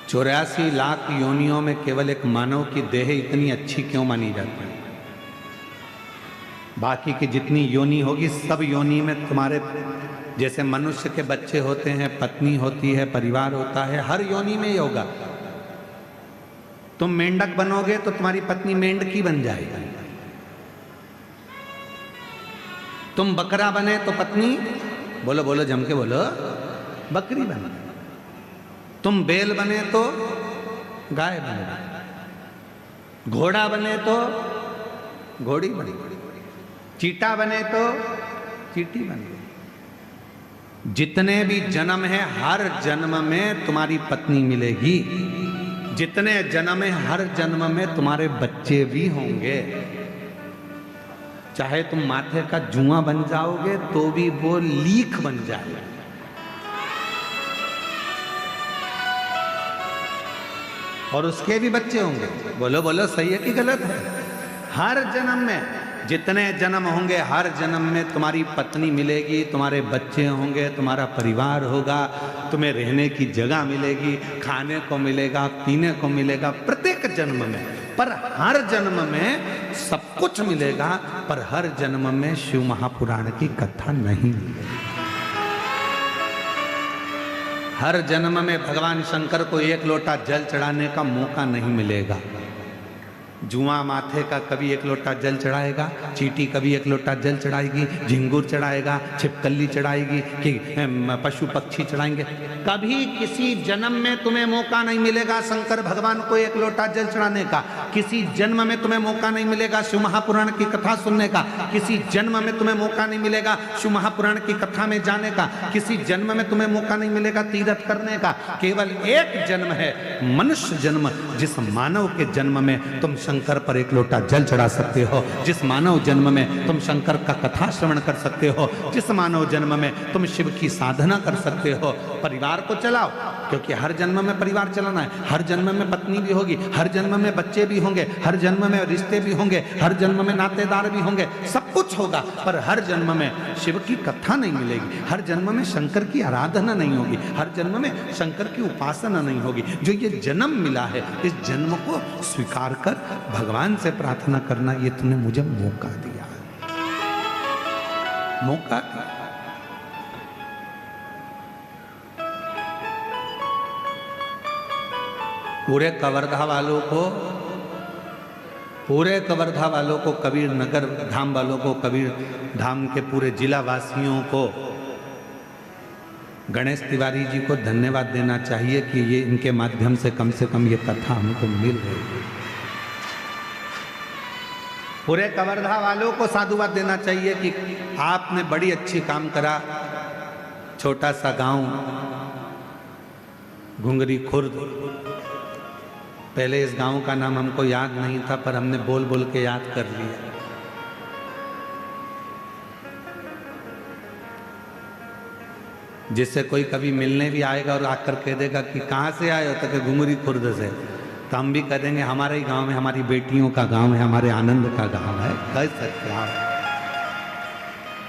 84 लाख योनियों में केवल एक मानव की देह इतनी अच्छी क्यों मानी जाती है? बाकी की जितनी योनि होगी सब योनि में तुम्हारे जैसे मनुष्य के बच्चे होते हैं, पत्नी होती है, परिवार होता है, हर योनि में ही होगा। तुम मेंढक बनोगे तो तुम्हारी पत्नी मेंढकी बन जाएगी। तुम बकरा बने तो पत्नी, बोलो बोलो जम के बोलो, बकरी बने। तुम बैल बने तो गाय बने, घोड़ा बने तो घोड़ी बने, चीटा बने तो चीटी बने। जितने भी जन्म है हर जन्म में तुम्हारी पत्नी मिलेगी, जितने जन्म है हर जन्म में तुम्हारे बच्चे भी होंगे। चाहे तुम माथे का जुआ बन जाओगे तो भी वो लीख बन जाएगा। और उसके भी बच्चे होंगे। बोलो बोलो सही है कि गलत है? हर जन्म में जितने जन्म होंगे हर जन्म में तुम्हारी पत्नी मिलेगी, तुम्हारे बच्चे होंगे, तुम्हारा परिवार होगा, तुम्हें रहने की जगह मिलेगी, खाने को मिलेगा, पीने को मिलेगा प्रत्येक जन्म में। पर हर जन्म में सब कुछ मिलेगा, पर हर जन्म में शिव महापुराण की कथा नहीं मिलेगी। हर जन्म में भगवान शंकर को एक लोटा जल चढ़ाने का मौका नहीं मिलेगा। जुआ माथे का कभी एक लोटा जल चढ़ाएगा, चीटी कभी एक लोटा जल चढ़ाएगी, झिंगुर चढ़ाएगा, छिपकली चढ़ाएगी, कि पशु पक्षी चढ़ाएंगे। कभी किसी जन्म में तुम्हें मौका नहीं मिलेगा शंकर भगवान को एक लोटा जल चढ़ाने का। किसी जन्म में तुम्हें मौका नहीं मिलेगा शिव महापुराण की कथा सुनने का। किसी जन्म में तुम्हें मौका नहीं मिलेगा शिव महापुराण की कथा में जाने का। किसी जन्म में तुम्हें मौका नहीं मिलेगा तीर्थ करने का। केवल एक जन्म है मनुष्य जन्म, जिस मानव के जन्म में तुम शंकर पर एक लोटा जल चढ़ा सकते हो, जिस मानव जन्म में तुम शंकर का कथा श्रवण कर सकते हो, जिस मानव जन्म में तुम शिव की साधना कर सकते हो। परिवार को चलाओ, क्योंकि हर जन्म में परिवार चलाना है। हर जन्म में पत्नी भी होगी, हर जन्म में बच्चे भी होंगे, हर जन्म में रिश्ते भी होंगे, हर जन्म में नातेदार भी होंगे, सब कुछ होगा। पर हर जन्म में शिव की कथा नहीं मिलेगी, हर जन्म में शंकर की आराधना नहीं होगी, हर जन्म में शंकर की उपासना नहीं होगी। जो ये जन्म मिला है, इस जन्म को स्वीकार कर भगवान से प्रार्थना करना, ये तूने मुझे मौका दिया, मौका दिया। पूरे कवर्धा वालों को, कबीर नगर धाम वालों को, कबीर धाम के पूरे जिला वासियों को गणेश तिवारी जी को धन्यवाद देना चाहिए कि ये इनके माध्यम से कम ये कथा हमको मिल रही है। पूरे कवर्धा वालों को साधुवाद देना चाहिए कि आपने बड़ी अच्छी काम करा। छोटा सा गांव घुंगरी खुर्द, पहले इस गांव का नाम हमको याद नहीं था, पर हमने बोल बोल के याद कर लिया। जिससे कोई कभी मिलने भी आएगा और आकर कह देगा कि कहाँ से आए हो, तो कि घुंगरी खुर्द से, तो हम भी कह देंगे हमारे ही गांव में, हमारी बेटियों का गांव है, हमारे आनंद का गांव है। कह सकते आओ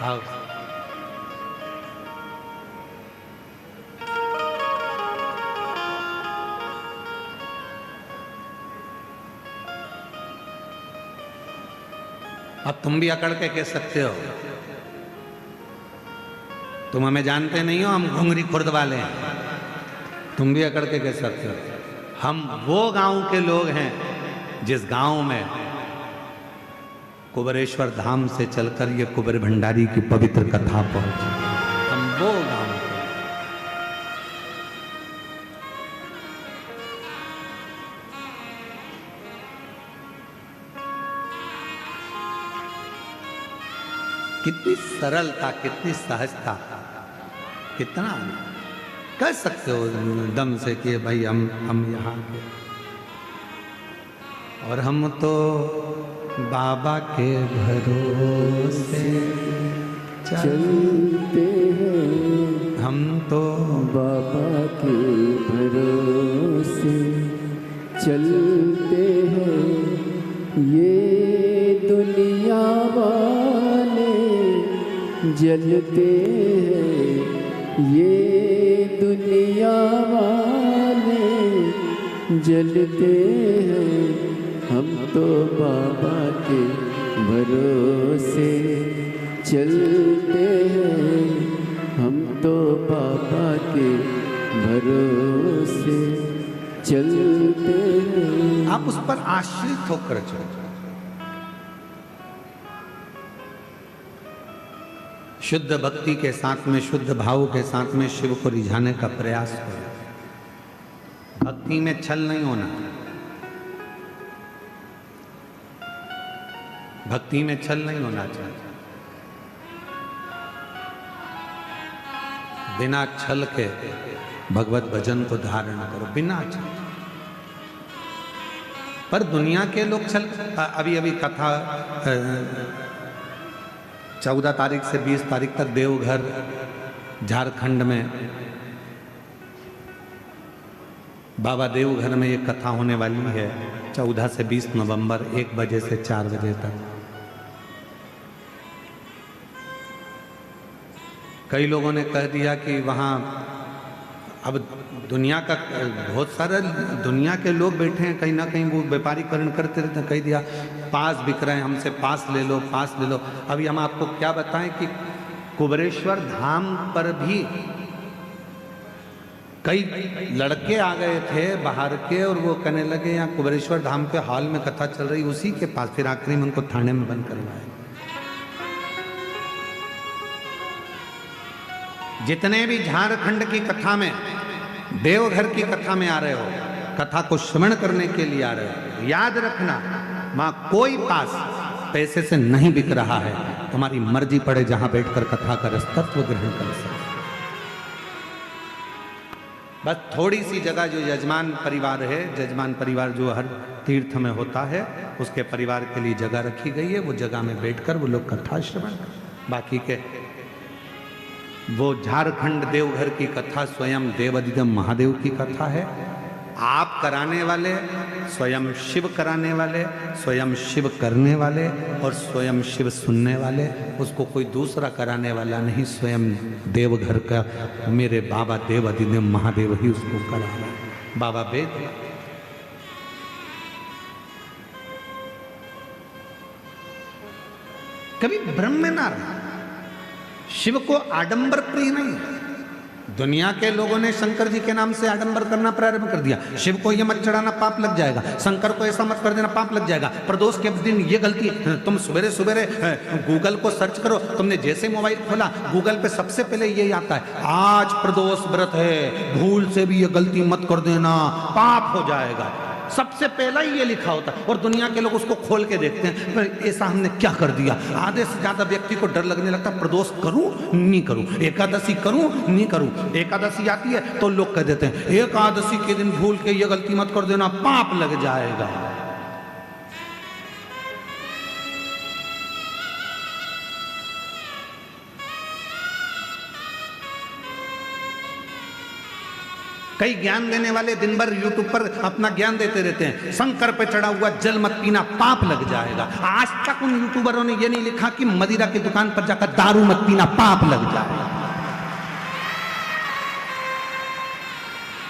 आओ। अब तुम भी अकड़ के कह सकते हो, तुम हमें जानते नहीं हो, हम घुंगरी खुर्द वाले हैं। तुम भी अकड़ के कह सकते हो। हम वो गांव के लोग हैं जिस गांव में कुबेरेश्वर धाम से चलकर ये कुबेर भंडारी की पवित्र कथा पहुंची। हम वो गांव के। कितनी सरलता, कितनी सहजता, कितना कह सकते हो दम से कि भाई हम यहाँ के, और हम तो बाबा के भरोसे चलते हैं, हम तो बाबा के भरोसे चलते हैं। ये दुनिया वाले जलते हैं, ये दुनिया वाले जलते हैं हम तो बाबा के भरोसे चलते हैं, हम तो बाबा के भरोसे चलते हैं। आप उस पर आश्रित होकर चलो। शुद्ध भक्ति के साथ में, शुद्ध भाव के साथ में शिव को रिझाने का प्रयास करो। भक्ति में छल नहीं होना, भक्ति में छल नहीं होना चाहिए। बिना छल के भगवत भजन को धारण करो, बिना छल। पर दुनिया के लोग छल, अभी अभी कथा 14 तारीख से 20 तारीख तक देवघर झारखंड में बाबा देवघर में ये कथा होने वाली है। 14 से 20 नवंबर 1 बजे से 4 बजे तक। कई लोगों ने कह दिया कि वहाँ अब दुनिया का बहुत सारे दुनिया के लोग बैठे हैं, कहीं ना कहीं वो व्यापारीकरण करते रहते हैं। कह दिया पास बिक रहे हैं, हमसे पास ले लो, पास ले लो। अभी हम आपको क्या बताएं कि कुबेरेश्वर धाम पर भी कई लड़के आ गए थे बाहर के, और वो कहने लगे यहाँ कुबेरेश्वर धाम पे हॉल में कथा चल रही, उसी के पास। फिर आखिरी में उनको थाने में बंद करवाया। जितने भी झारखंड की कथा में, देवघर की कथा में आ रहे हो, कथा को श्रवण करने के लिए आ रहे हो, याद रखना वहां कोई पास पैसे से नहीं बिक रहा है। तुम्हारी मर्जी पड़े जहां बैठकर कथा का रसतत्व ग्रहण कर सकते। बस थोड़ी सी जगह जो यजमान परिवार है, यजमान परिवार जो हर तीर्थ में होता है, उसके परिवार के लिए जगह रखी गई है। वो जगह में बैठकर वो लोग कथा श्रवण कर। बाकी के वो झारखंड देवघर की कथा स्वयं देवादिदेव महादेव की कथा है। आप कराने वाले, स्वयं शिव कराने वाले, स्वयं शिव करने वाले और स्वयं शिव सुनने वाले। उसको कोई दूसरा कराने वाला नहीं, स्वयं देवघर का मेरे बाबा देवादिदेव महादेव ही उसको करा रहा है। बाबा वेद कभी भ्रम में ना रहा। शिव को आडंबर प्रिय नहीं है। दुनिया के लोगों ने शंकर जी के नाम से आडंबर करना प्रारंभ कर दिया। शिव को ये मत चढ़ाना, पाप लग जाएगा। शंकर को ऐसा मत कर देना, पाप लग जाएगा। प्रदोष के दिन ये गलती, तुम सवेरे सवेरे गूगल को सर्च करो। तुमने जैसे मोबाइल खोला, गूगल पे सबसे पहले यही आता है, आज प्रदोष व्रत है, भूल से भी ये गलती मत कर देना, पाप हो जाएगा। सबसे पहला ही ये लिखा होता है। और दुनिया के लोग उसको खोल के देखते हैं, पर ऐसा हमने क्या कर दिया। आधे से ज्यादा व्यक्ति को डर लगने लगता, प्रदोष करूं नहीं करूं, एकादशी करूं नहीं करूं। एकादशी आती है तो लोग कह देते हैं एकादशी के दिन भूल के ये गलती मत कर देना, पाप लग जाएगा। कई ज्ञान देने वाले दिन भर यूट्यूब पर अपना ज्ञान देते रहते हैं, शंकर पे चढ़ा हुआ जल मत पीना, पाप लग जाएगा। आज तक उन यूट्यूबरों ने ये नहीं लिखा कि मदिरा की दुकान पर जाकर दारू मत पीना, पाप लग जाएगा।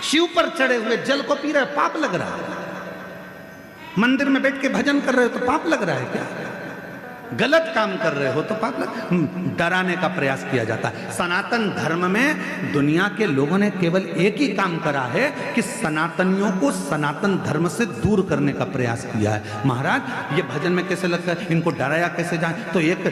शिव पर चढ़े हुए जल को पी रहे, पाप लग रहा है। मंदिर में बैठ के भजन कर रहे हो तो पाप लग रहा है क्या? गलत काम कर रहे हो तो पाप लग। डराने का प्रयास किया जाता है। सनातन धर्म में दुनिया के लोगों ने केवल एक ही काम करा है कि सनातनियों को सनातन धर्म से दूर करने का प्रयास किया है। महाराज ये भजन में कैसे लगता है, इनको डराया कैसे जाए, तो एक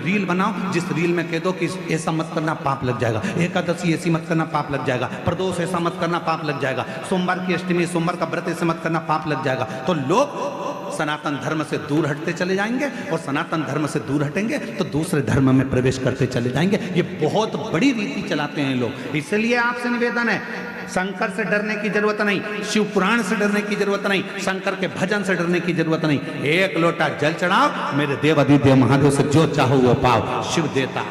रील बनाओ जिस रील में कह दो कि ऐसा मत करना, पाप लग जाएगा। एकादशी ऐसी मत करना, पाप लग जाएगा। प्रदोष ऐसा मत करना, पाप लग जाएगा। सोमवार की अष्टमी, सोमवार का व्रत ऐसे मत करना, पाप लग जाएगा। तो लोग सनातन धर्म से दूर हटते चले जाएंगे, और सनातन धर्म से दूर हटेंगे तो दूसरे धर्म में प्रवेश करते चले जाएंगे। ये बहुत बड़ी रीति चलाते हैं लोग। इसलिए आपसे निवेदन है, शंकर से डरने की जरूरत नहीं, शिव पुराण से डरने की जरूरत नहीं, शंकर के भजन से डरने की जरूरत नहीं। एक लोटा जल चढ़ाओ, मेरे देवादिदेव महादेव से जो चाहो वो पाओ, शिव देता।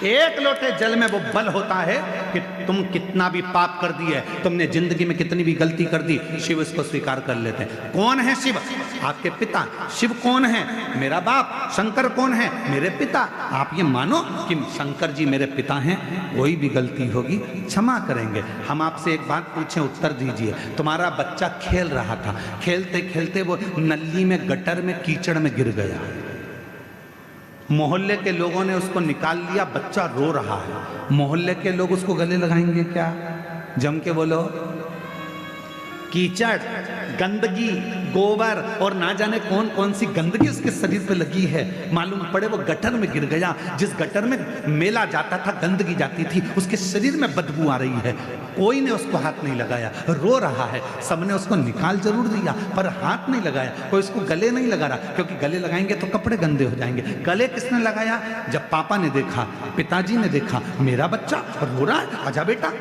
एक लोटे जल में वो बल होता है कि तुम कितना भी पाप कर दिए, तुमने जिंदगी में कितनी भी गलती कर दी, शिव इसको स्वीकार कर लेते हैं। कौन है शिव? आपके पिता। शिव कौन है? मेरा बाप। शंकर कौन है? मेरे पिता। आप ये मानो कि शंकर जी मेरे पिता हैं, कोई भी गलती होगी क्षमा करेंगे। हम आपसे एक बात पूछें, उत्तर दीजिए। तुम्हारा बच्चा खेल रहा था, खेलते खेलते वो नली में, गटर में, कीचड़ में गिर गया, मोहल्ले के लोगों ने उसको निकाल लिया, बच्चा रो रहा है। मोहल्ले के लोग उसको गले लगाएंगे क्या? जम के बोलो। कीचड़, गंदगी, गोबर और ना जाने कौन कौन सी गंदगी उसके शरीर पे लगी है। मालूम पड़े वो गटर में गिर गया। जिस गटर में मेला जाता था, गंदगी जाती थी, उसके शरीर में बदबू आ रही है। कोई ने उसको हाथ नहीं लगाया, रो रहा है। सबने उसको निकाल जरूर दिया पर हाथ नहीं लगाया। कोई उसको गले नहीं लगा रहा, क्योंकि गले लगाएंगे तो कपड़े गंदे हो जाएंगे। गले किसने लगाया? जब पापा ने देखा, पिताजी ने देखा, मेरा बच्चा रो रहा है, आजा बेटा।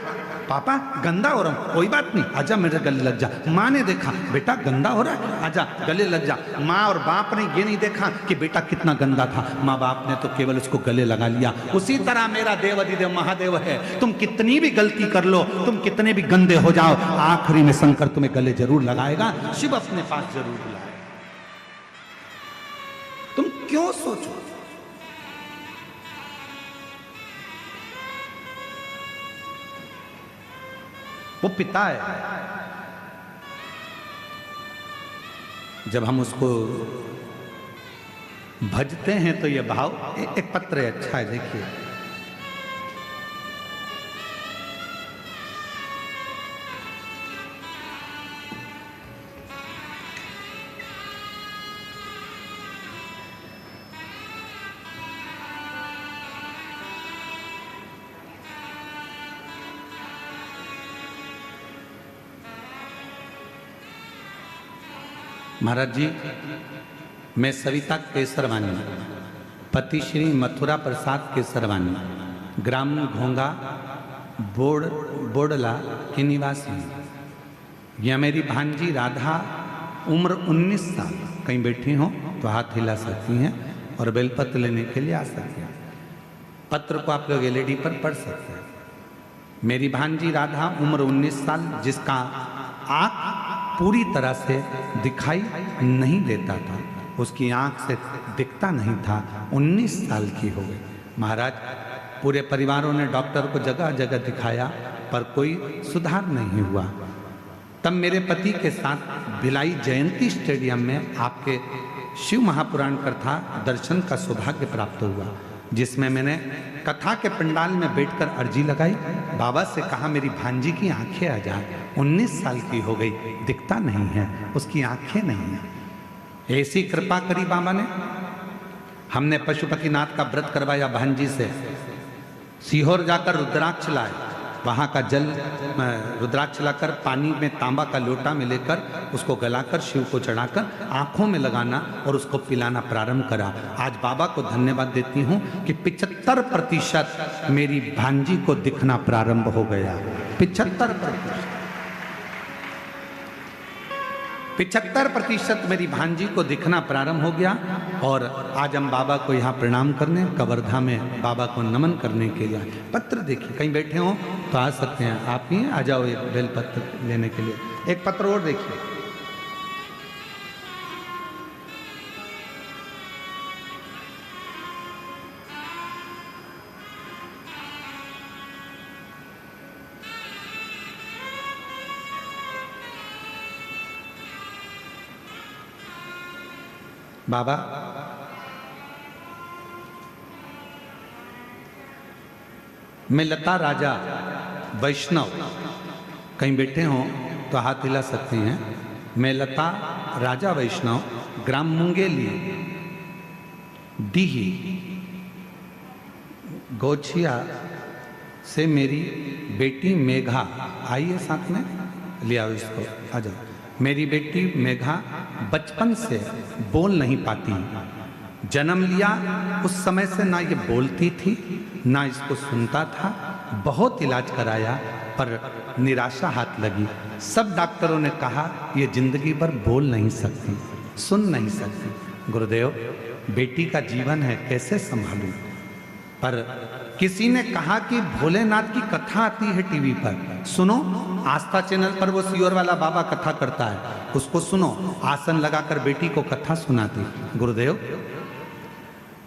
पापा गंदा हो रहा हूँ, कोई बात नहीं, आजा मेरे गले लग जा। माँ ने देखा, बेटा गंदा हो रहा है, आजा गले लग जा। माँ और बाप ने ये नहीं देखा कि बेटा कितना गंदा था, माँ बाप ने तो केवल उसको गले लगा लिया। उसी तरह मेरा देव अधिदेव महादेव है। तुम कितनी भी गलती कर लो, तुम कितने भी गंदे हो जाओ, आखिरी में शंकर तुम्हें गले जरूर लगाएगा, शिव अपने पास जरूर बुलाएगा। तुम क्यों सोचो? वो पिता है। जब हम उसको भजते हैं तो ये भाव, एक पत्र है, अच्छा है, देखिए। महाराज जी, मैं सविता केसरवानी, पति श्री मथुरा प्रसाद केसरवानी, ग्राम घोंगा बोडला की निवासी। यह मेरी भांजी राधा, उम्र 19 साल। कहीं बैठी हो तो हाथ हिला सकती हैं और बेलपत्र लेने के लिए आ सकती हैं। पत्र को आप लोग एलईडी पर पढ़ सकते हैं। मेरी भांजी राधा, उम्र 19 साल, जिसका आँख पूरी तरह से दिखाई नहीं देता था, उसकी आंख से दिखता नहीं था, 19 साल की हो गई। महाराज, पूरे परिवारों ने डॉक्टर को जगह जगह दिखाया पर कोई सुधार नहीं हुआ। तब मेरे पति के साथ भिलाई जयंती स्टेडियम में आपके शिव महापुराण कथा दर्शन का सौभाग्य प्राप्त हुआ, जिसमें मैंने कथा के पंडाल में बैठकर अर्जी लगाई। बाबा से कहा मेरी भांजी की आंखें आ जाए, 19 साल की हो गई, दिखता नहीं है, उसकी आंखें नहीं है। ऐसी कृपा करी बाबा ने। हमने पशुपतिनाथ का व्रत करवाया भांजी से। सीहोर जाकर रुद्राक्ष लाए, वहाँ का जल रुद्राक्ष लाकर पानी में तांबा का लोटा में लेकर उसको गलाकर शिव को चढ़ाकर आँखों में लगाना और उसको पिलाना प्रारंभ करा। आज बाबा को धन्यवाद देती हूँ कि 75% मेरी भांजी को दिखना प्रारंभ हो गया। 75% मेरी भांजी को दिखना प्रारंभ हो गया। और आज हम बाबा को यहाँ प्रणाम करने, कवर्धा में बाबा को नमन करने के लिए। पत्र देखिए, कहीं बैठे हो तो आ सकते हैं, आप ही आ जाओ एक बेल पत्र लेने के लिए। एक पत्र और देखिए। बाबा, मैं लता राजा वैष्णव, कहीं बैठे हो तो हाथ हिला सकते हैं। मैं लता राजा वैष्णव, ग्राम मुंगेली, डीही, गोछिया से मेरी बेटी मेघा, आइए साथ में ले आओ इसको, आ जाओ। मेरी बेटी मेघा बचपन से बोल नहीं पाती। जन्म लिया उस समय से ना ये बोलती थी ना इसको सुनता था। बहुत इलाज कराया पर निराशा हाथ लगी। सब डॉक्टरों ने कहा ये जिंदगी भर बोल नहीं सकती, सुन नहीं सकती। गुरुदेव, बेटी का जीवन है, कैसे संभालूं? पर किसी ने कहा कि भोलेनाथ की कथा आती है टीवी पर, सुनो। आस्था चैनल पर वो सीहोर वाला बाबा कथा करता है, उसको सुनो। आसन लगाकर बेटी को कथा सुनाती। गुरुदेव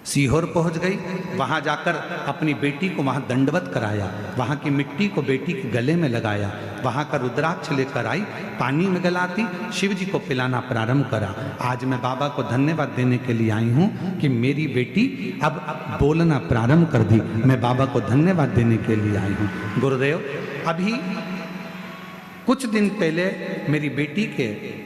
सीहोर पहुंच गई, वहां जाकर अपनी बेटी को वहां दंडवत कराया, वहां की मिट्टी को बेटी के गले में लगाया, वहां का रुद्राक्ष लेकर आई, पानी में गलाती, शिव जी को पिलाना प्रारंभ करा। आज मैं बाबा को धन्यवाद देने के लिए आई हूं कि मेरी बेटी अब बोलना प्रारंभ कर दी। मैं बाबा को धन्यवाद देने के लिए आई हूं। गुरुदेव अभी कुछ दिन पहले मेरी बेटी के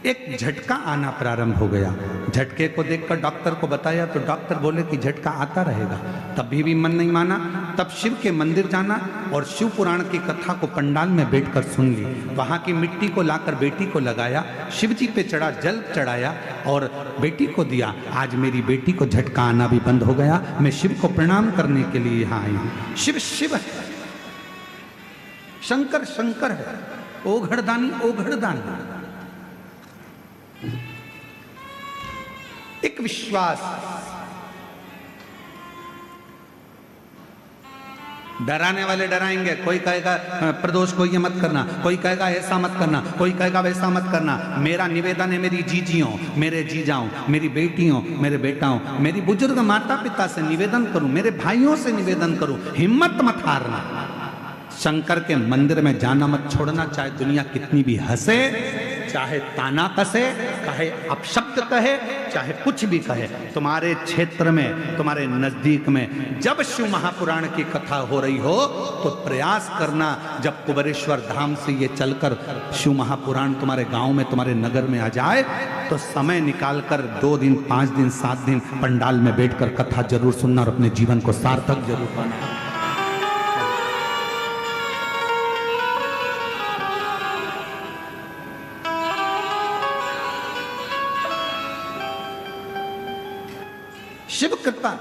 एक झटका आना प्रारंभ हो गया। झटके को देखकर डॉक्टर को बताया तो डॉक्टर बोले कि झटका आता रहेगा। तभी भी मन नहीं माना, तब शिव के मंदिर जाना और शिव पुराण की कथा को पंडाल में बैठकर सुन ली। वहां की मिट्टी को लाकर बेटी को लगाया, शिव जी पे चढ़ा, जल चढ़ाया और बेटी को दिया। आज मेरी बेटी को झटका आना भी बंद हो गया। मैं शिव को प्रणाम करने के लिए यहाँ आई हूँ। शिव शिव है, शंकर शंकर है, ओघड़दानी ओघड़दानी। एक विश्वास, डराने वाले डराएंगे। कोई कहेगा प्रदोष को ये मत करना, कोई कहेगा ऐसा मत करना, कोई कहेगा वैसा मत करना। मेरा निवेदन है मेरी जीजियों, मेरे जीजाओं, मेरी बेटियों, मेरे बेटाओं, मेरी बुजुर्ग माता पिता से निवेदन करूं, मेरे भाइयों से निवेदन करूं, हिम्मत मत हारना। शंकर के मंदिर में जाना मत छोड़ना, चाहे दुनिया कितनी भी हंसे, चाहे ताना कसे, चाहे अपशब्द कहे, चाहे कुछ भी कहे। तुम्हारे क्षेत्र में, तुम्हारे नजदीक में जब शिव महापुराण की कथा हो रही हो तो प्रयास करना, जब कुबेरेश्वर धाम से ये चलकर शिव महापुराण तुम्हारे गांव में, तुम्हारे नगर में आ जाए तो समय निकालकर 2 दिन, 5 दिन, 7 दिन पंडाल में बैठकर कथा जरूर सुनना और अपने जीवन को सार्थक जरूर बनाना। शिव कृपा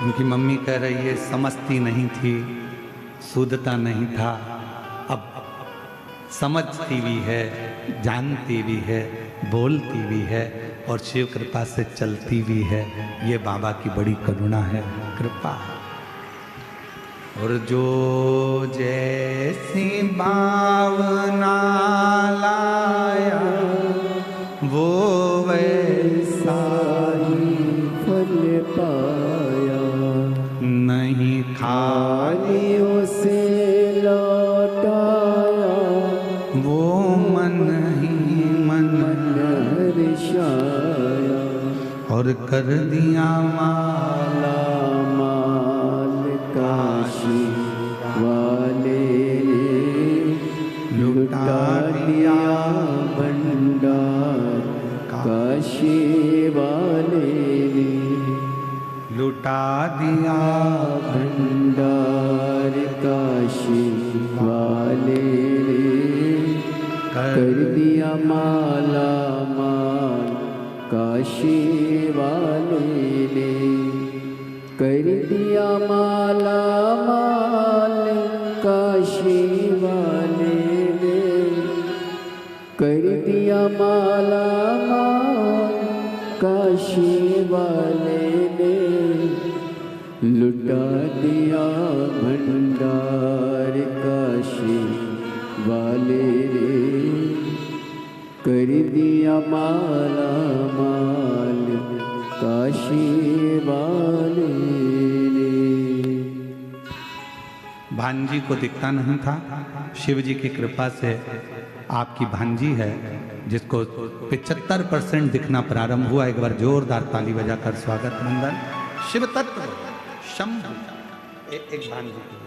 उनकी मम्मी कह रही है समझती नहीं थी, सूदता नहीं था, अब समझती भी है, जानती भी है, बोलती भी है और शिव कृपा से चलती भी है। ये बाबा की बड़ी करुणा है, कृपा है। और जो जैसी भावना लाया वो वैसा ही फल पाया, नहीं खाली उसे लौटाया, वो मन ही मन हर्षाया और कर दिया माला माल काशी वाले ने, लुटा दिया भंडार काशी वाले ने, लुटा दिया भंडार काशी वाले ने, कर दिया माला माल काशी वाले ने, कर दिया माला माल काशी वाले ने, कर दिया माला माल काशी वाले ने, लुटा दिया भंडार काशी वाले ने, कर दिया माला माल काशी वाले ने। भांजी को दिखता नहीं था, शिव जी की कृपा से आपकी भांजी है जिसको 75% दिखना प्रारंभ हुआ। एक बार जोरदार ताली बजाकर स्वागत मंदन। शिव तत्व शंभु एक भांजी की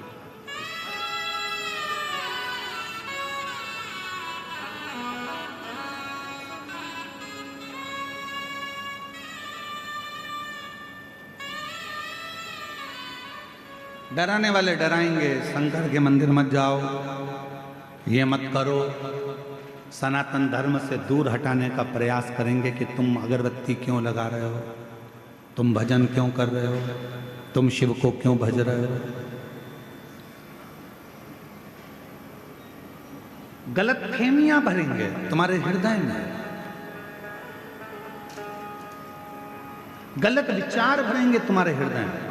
डराने वाले डराएंगे, शंकर के मंदिर मत जाओ, ये मत करो, सनातन धर्म से दूर हटाने का प्रयास करेंगे कि तुम अगरबत्ती क्यों लगा रहे हो, तुम भजन क्यों कर रहे हो, तुम शिव को क्यों भज रहे हो। गलत फेमियां भरेंगे तुम्हारे हृदय में, गलत विचार भरेंगे तुम्हारे हृदय में।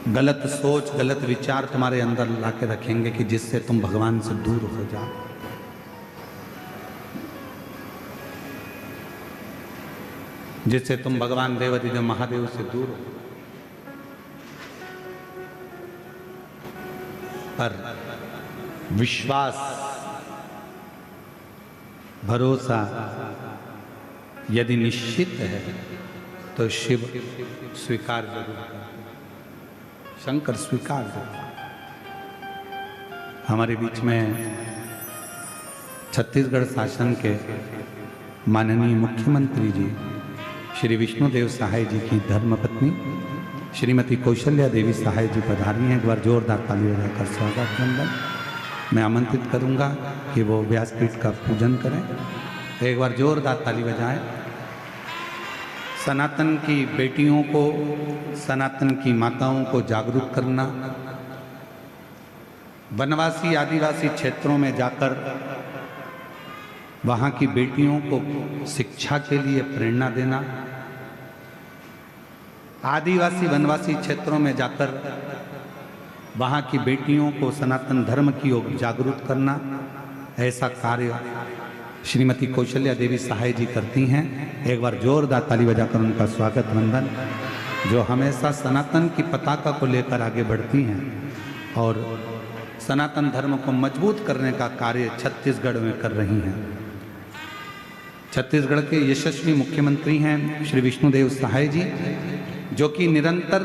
गलत सोच, गलत विचार तुम्हारे अंदर लाके रखेंगे कि जिससे तुम भगवान से दूर हो जाओ। जिससे तुम भगवान देवाधिदेव महादेव से दूर हो। पर विश्वास, भरोसा यदि निश्चित है तो शिव स्वीकार जरूर करते, शंकर स्वीकार करते। हमारे बीच में छत्तीसगढ़ शासन के माननीय मुख्यमंत्री जी श्री विष्णुदेव सहाय जी की धर्मपत्नी श्रीमती कौशल्या देवी सहाय जी पधारी हैं। एक बार जोरदार ताली बजाकर स्वागत वंदन। मैं आमंत्रित करूंगा कि वो व्यासपीठ का पूजन करें। एक बार जोरदार ताली बजाएं। सनातन की बेटियों को, सनातन की माताओं को जागरूक करना, वनवासी आदिवासी क्षेत्रों में जाकर वहाँ की बेटियों को शिक्षा के लिए प्रेरणा देना, आदिवासी वनवासी क्षेत्रों में जाकर वहाँ की बेटियों को सनातन धर्म की ओर जागरूक करना, ऐसा कार्य श्रीमती कौशल्या देवी सहाय जी करती हैं। एक बार जोरदार ताली बजाकर उनका स्वागत वंदन। जो हमेशा सनातन की पताका को लेकर आगे बढ़ती हैं और सनातन धर्म को मजबूत करने का कार्य छत्तीसगढ़ में कर रही हैं। छत्तीसगढ़ के यशस्वी मुख्यमंत्री हैं श्री विष्णुदेव सहाय जी, जो कि निरंतर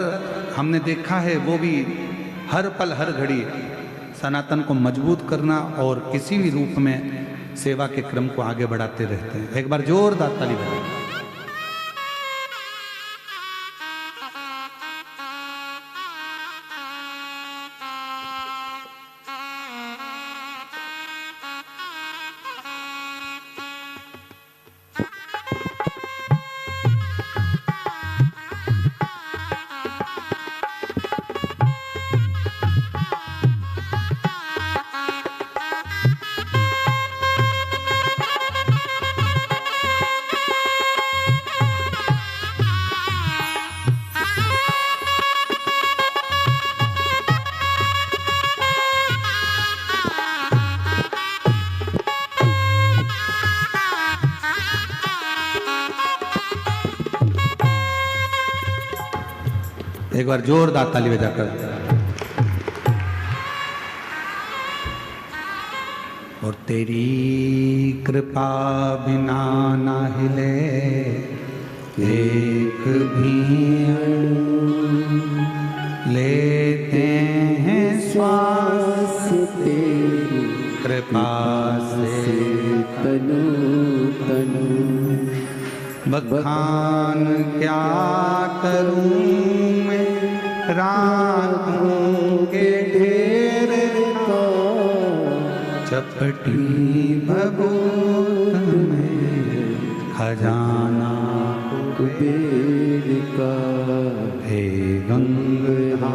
हमने देखा है वो भी हर पल हर घड़ी सनातन को मजबूत करना और किसी भी रूप में सेवा के क्रम को आगे बढ़ाते रहते हैं। एक बार जोरदार ताली बजाएं। एक बार जोरदार ताली बजाकर। और तेरी कृपा बिना ना हिले एक भी अणु, लेते हैं श्वास तेरी कृपा से तनु तनु। बखान क्या करूं मैं रातों के ढेर का, चपटी भगोत में खजाना कुबेर का। हे गंगा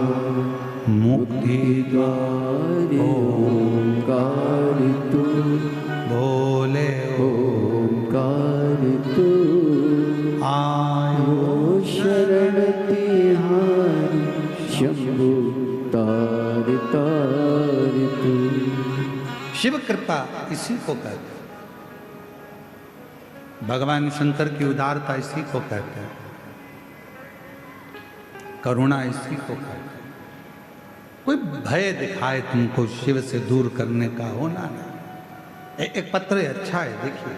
मुक्ति द्वार ओंकार तू, बोले ओंकार तू। आयो शरण तिहारी शंभु तार तार तू। शिव कृपा इसी को कहते हैं, भगवान शंकर की उदारता इसी को कहते हैं, करुणा इसी को कहते हैं। कोई भय दिखाए तुमको शिव से दूर करने का होना नहीं। एक पत्र अच्छा है, देखिए।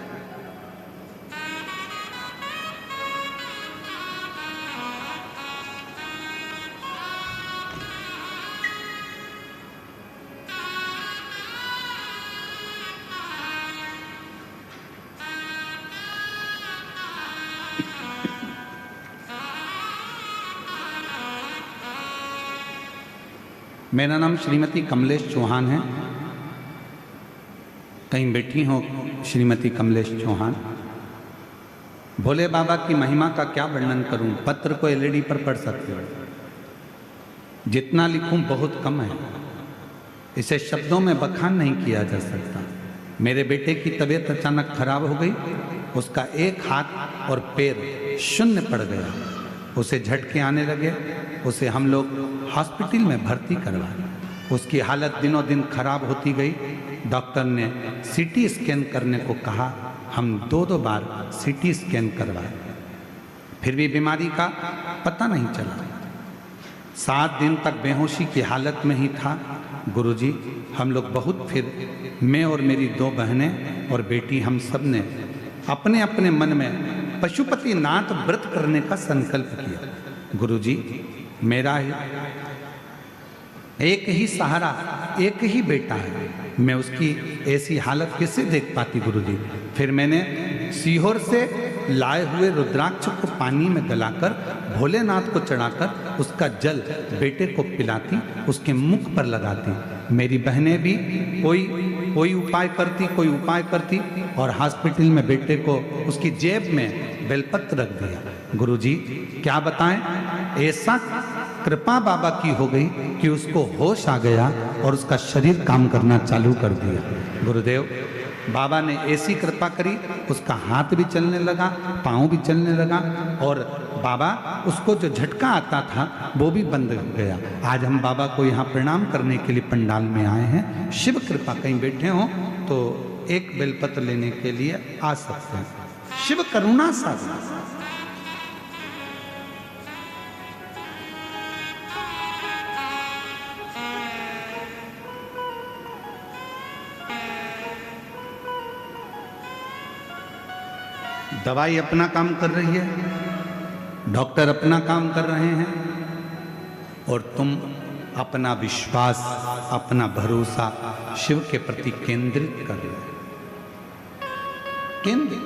मेरा नाम श्रीमती कमलेश चौहान है। कहीं बैठी हो श्रीमती कमलेश चौहान। भोले बाबा की महिमा का क्या वर्णन करूं, पत्र को एलईडी पर पढ़ सकते हो, जितना लिखूं बहुत कम है, इसे शब्दों में बखान नहीं किया जा सकता। मेरे बेटे की तबीयत अचानक खराब हो गई, उसका एक हाथ और पैर शून्य पड़ गया, उसे झटके आने लगे, उसे हम लोग हॉस्पिटल में भर्ती करवाए। उसकी हालत दिनों दिन खराब होती गई। डॉक्टर ने सीटी स्कैन करने को कहा, हम दो बार सीटी स्कैन करवाए, फिर भी बीमारी का पता नहीं चला। 7 दिन तक बेहोशी की हालत में ही था। गुरुजी, हम लोग बहुत, फिर मैं और मेरी 2 बहनें और बेटी, हम सब ने अपने अपने मन में पशुपतिनाथ व्रत करने का संकल्प किया। गुरुजी, मेरा एक ही सहारा, एक ही बेटा है, मैं उसकी ऐसी हालत कैसे देख पाती गुरुजी। फिर मैंने सीहोर से लाए हुए रुद्राक्ष को पानी में गलाकर भोलेनाथ को चढ़ाकर उसका जल बेटे को पिलाती, उसके मुख पर लगाती। मेरी बहनें भी कोई उपाय करती और हॉस्पिटल में बेटे को उसकी जेब में बेलपत्र रख दिया। गुरुजी, क्या बताएं, ऐसा कृपा बाबा की हो गई कि उसको होश आ गया और उसका शरीर काम करना चालू कर दिया। गुरुदेव, बाबा ने ऐसी कृपा करी, उसका हाथ भी चलने लगा, पाँव भी चलने लगा, और बाबा उसको जो झटका आता था वो भी बंद हो गया। आज हम बाबा को यहाँ प्रणाम करने के लिए पंडाल में आए हैं। शिव कृपा, कहीं बैठे हो तो एक बेलपत्र लेने के लिए आ सकते हैं। शिव करुणा सागर। दवाई अपना काम कर रही है, डॉक्टर अपना काम कर रहे हैं, और तुम अपना विश्वास, अपना भरोसा शिव के प्रति केंद्रित कर रहे हो। केंद्रित।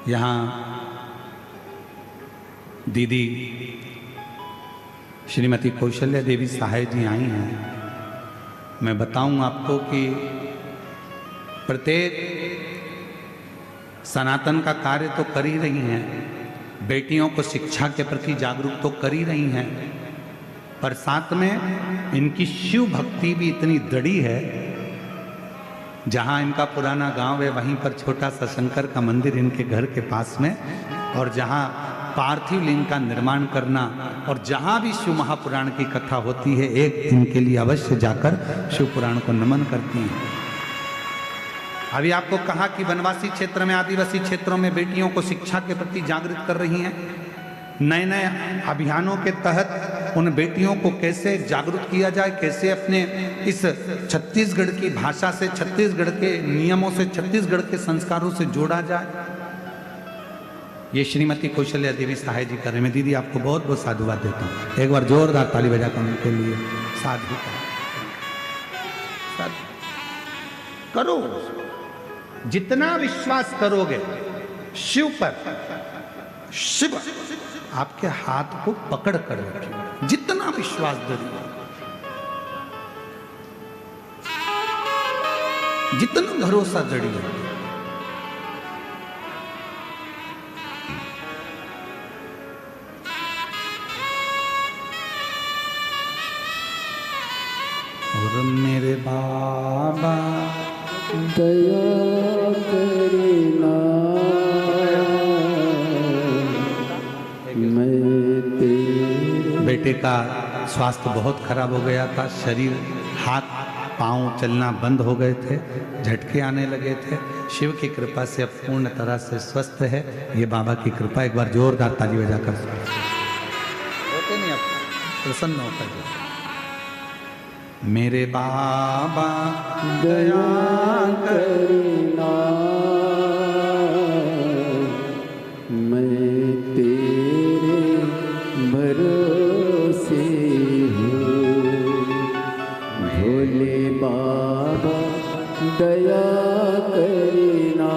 यहाँ दीदी श्रीमती कौशल्या देवी सहाय जी आई हैं। मैं बताऊं आपको कि प्रत्येक सनातन का कार्य तो कर ही रही हैं, बेटियों को शिक्षा के प्रति जागरूक तो कर ही रही हैं, पर साथ में इनकी शिव भक्ति भी इतनी दृढ़ है। जहां इनका पुराना गांव है वहीं पर छोटा सा शंकर का मंदिर इनके घर के पास में, और जहां पार्थिव लिंग का निर्माण करना, और जहां भी शिव महापुराण की कथा होती है एक दिन के लिए अवश्य जाकर शिव पुराण को नमन करती हैं। अभी आपको कहा कि वनवासी क्षेत्र में, आदिवासी क्षेत्रों में बेटियों को शिक्षा के प्रति जागृत कर रही हैं। नए नए अभियानों के तहत उन बेटियों को कैसे जागरूक किया जाए, कैसे अपने इस छत्तीसगढ़ की भाषा से, छत्तीसगढ़ के नियमों से, छत्तीसगढ़ के संस्कारों से जोड़ा जाए, ये श्रीमती कौशल्या देवी सहाय जी कर रहे हैं। दीदी, आपको बहुत बहुत साधुवाद देता हूँ। एक बार जोरदार ताली बजाकर उनके लिए साधु करो। जितना विश्वास करोगे शिव पर, शिव आपके हाथ को पकड़ कर रखेगा। जितना विश्वास दोगे, जितना भरोसा जड़िए, और मेरे बाबा दया करना, मैं तेरे। बेटे का स्वास्थ्य बहुत खराब हो गया था, शरीर, हाथ पांव चलना बंद हो गए थे, झटके आने लगे थे। शिव की कृपा से अब पूर्ण तरह से स्वस्थ है। ये बाबा की कृपा। एक बार जोरदार ताली बजाकर होते नहीं, अब प्रसन्न होकर जाए। मेरे बाबा दया करना, मैं तेरे भरोसे हूँ। भोले बाबा दया करना,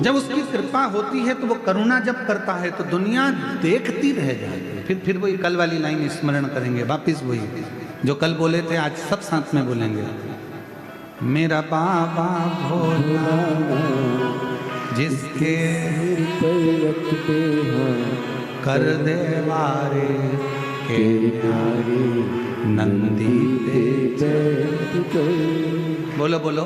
जब उसकी कृपा होती है तो वो करुणा जब करता है तो दुनिया देखती रह जाती है। फिर वही कल वाली लाइन स्मरण करेंगे, वापिस वही जो कल बोले थे आज सब साथ में बोलेंगे। मेरा बाबा भोला जिसके कर देवारे के नारे नंदी पे। बोलो बोलो।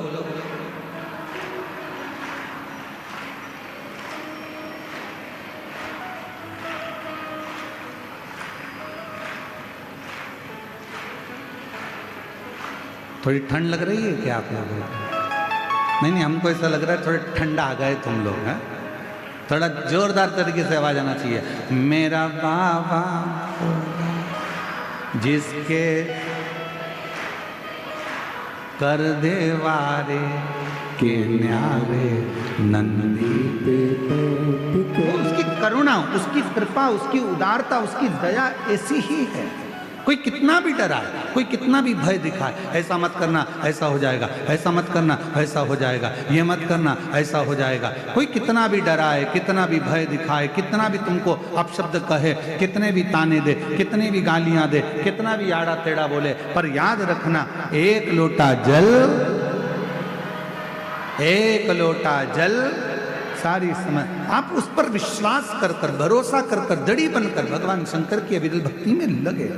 थोड़ी ठंड लग रही है क्या आप लोगों को? नहीं, हमको ऐसा लग रहा है थोड़े ठंडा आ गए तुम लोग हैं। थोड़ा जोरदार तरीके से आवाज आना चाहिए। मेरा बाबा जिसके कर देवारे के न्यारे नंदी पे। उसकी करुणा, उसकी कृपा, उसकी उदारता, उसकी दया ऐसी ही है। कोई कितना भी डराए, कोई कितना भी भय दिखाए, ऐसा मत करना ऐसा हो जाएगा, ऐसा मत करना ऐसा हो जाएगा, ये मत करना ऐसा हो जाएगा। कोई कितना भी डराए, कितना भी भय दिखाए, कितना भी तुमको अपशब्द कहे, कितने भी ताने दे, कितने भी गालियां दे, कितना भी आड़ा टेढ़ा बोले, पर याद रखना एक लोटा जल, एक लोटा जल सारी समय आप उस पर विश्वास कर कर, भरोसा कर कर, दड़ी बनकर भगवान शंकर की अविरल भक्ति में लगे।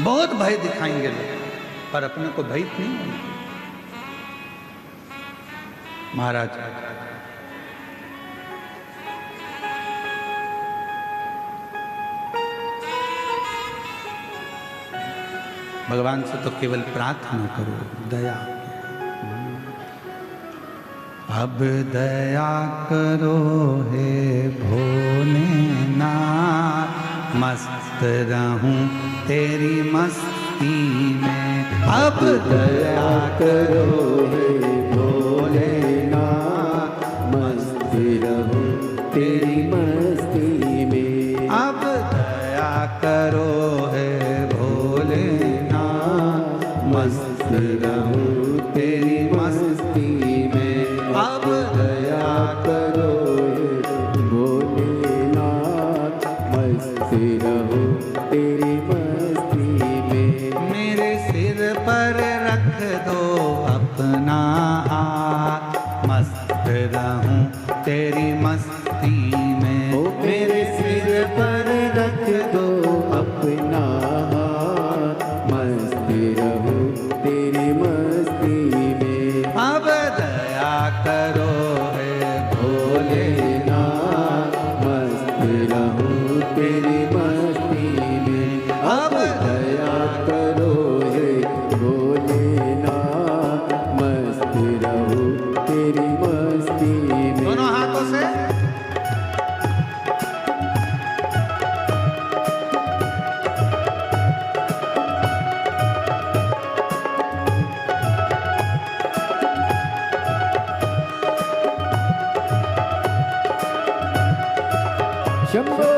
बहुत भय दिखाएंगे लोग पर अपने को भयित नहीं होंगे। महाराज भगवान से तो केवल प्रार्थना करो दया। अब दया करो हे भोलेनाथ, मस्त रहूं तेरी मस्ती में। अब दया करो हे भोलेनाथ, मस्त रहूं तेरी मस्ती में। अब दया करो हे भोलेनाथ, मस्त रहूं तेरी मस्ती में। अब दया करो भोलेनाथ, मस्त रहो तेरी मस्ती में। मेरे सिर पर रख दो अपना हाथ, मस्त रहूं तेरी मस्ती में। मेरे सिर पर रख दो अपना हाथ, मस्त रहूं तेरी मस्ती में। अब दया करो हे भोलेनाथ, मस्त रहूं तेरी मस्ती में। अब दया करो हे भोलेनाथ, मस्त रहूं तेरी मस्ती में। दोनों हाथों से शंभो।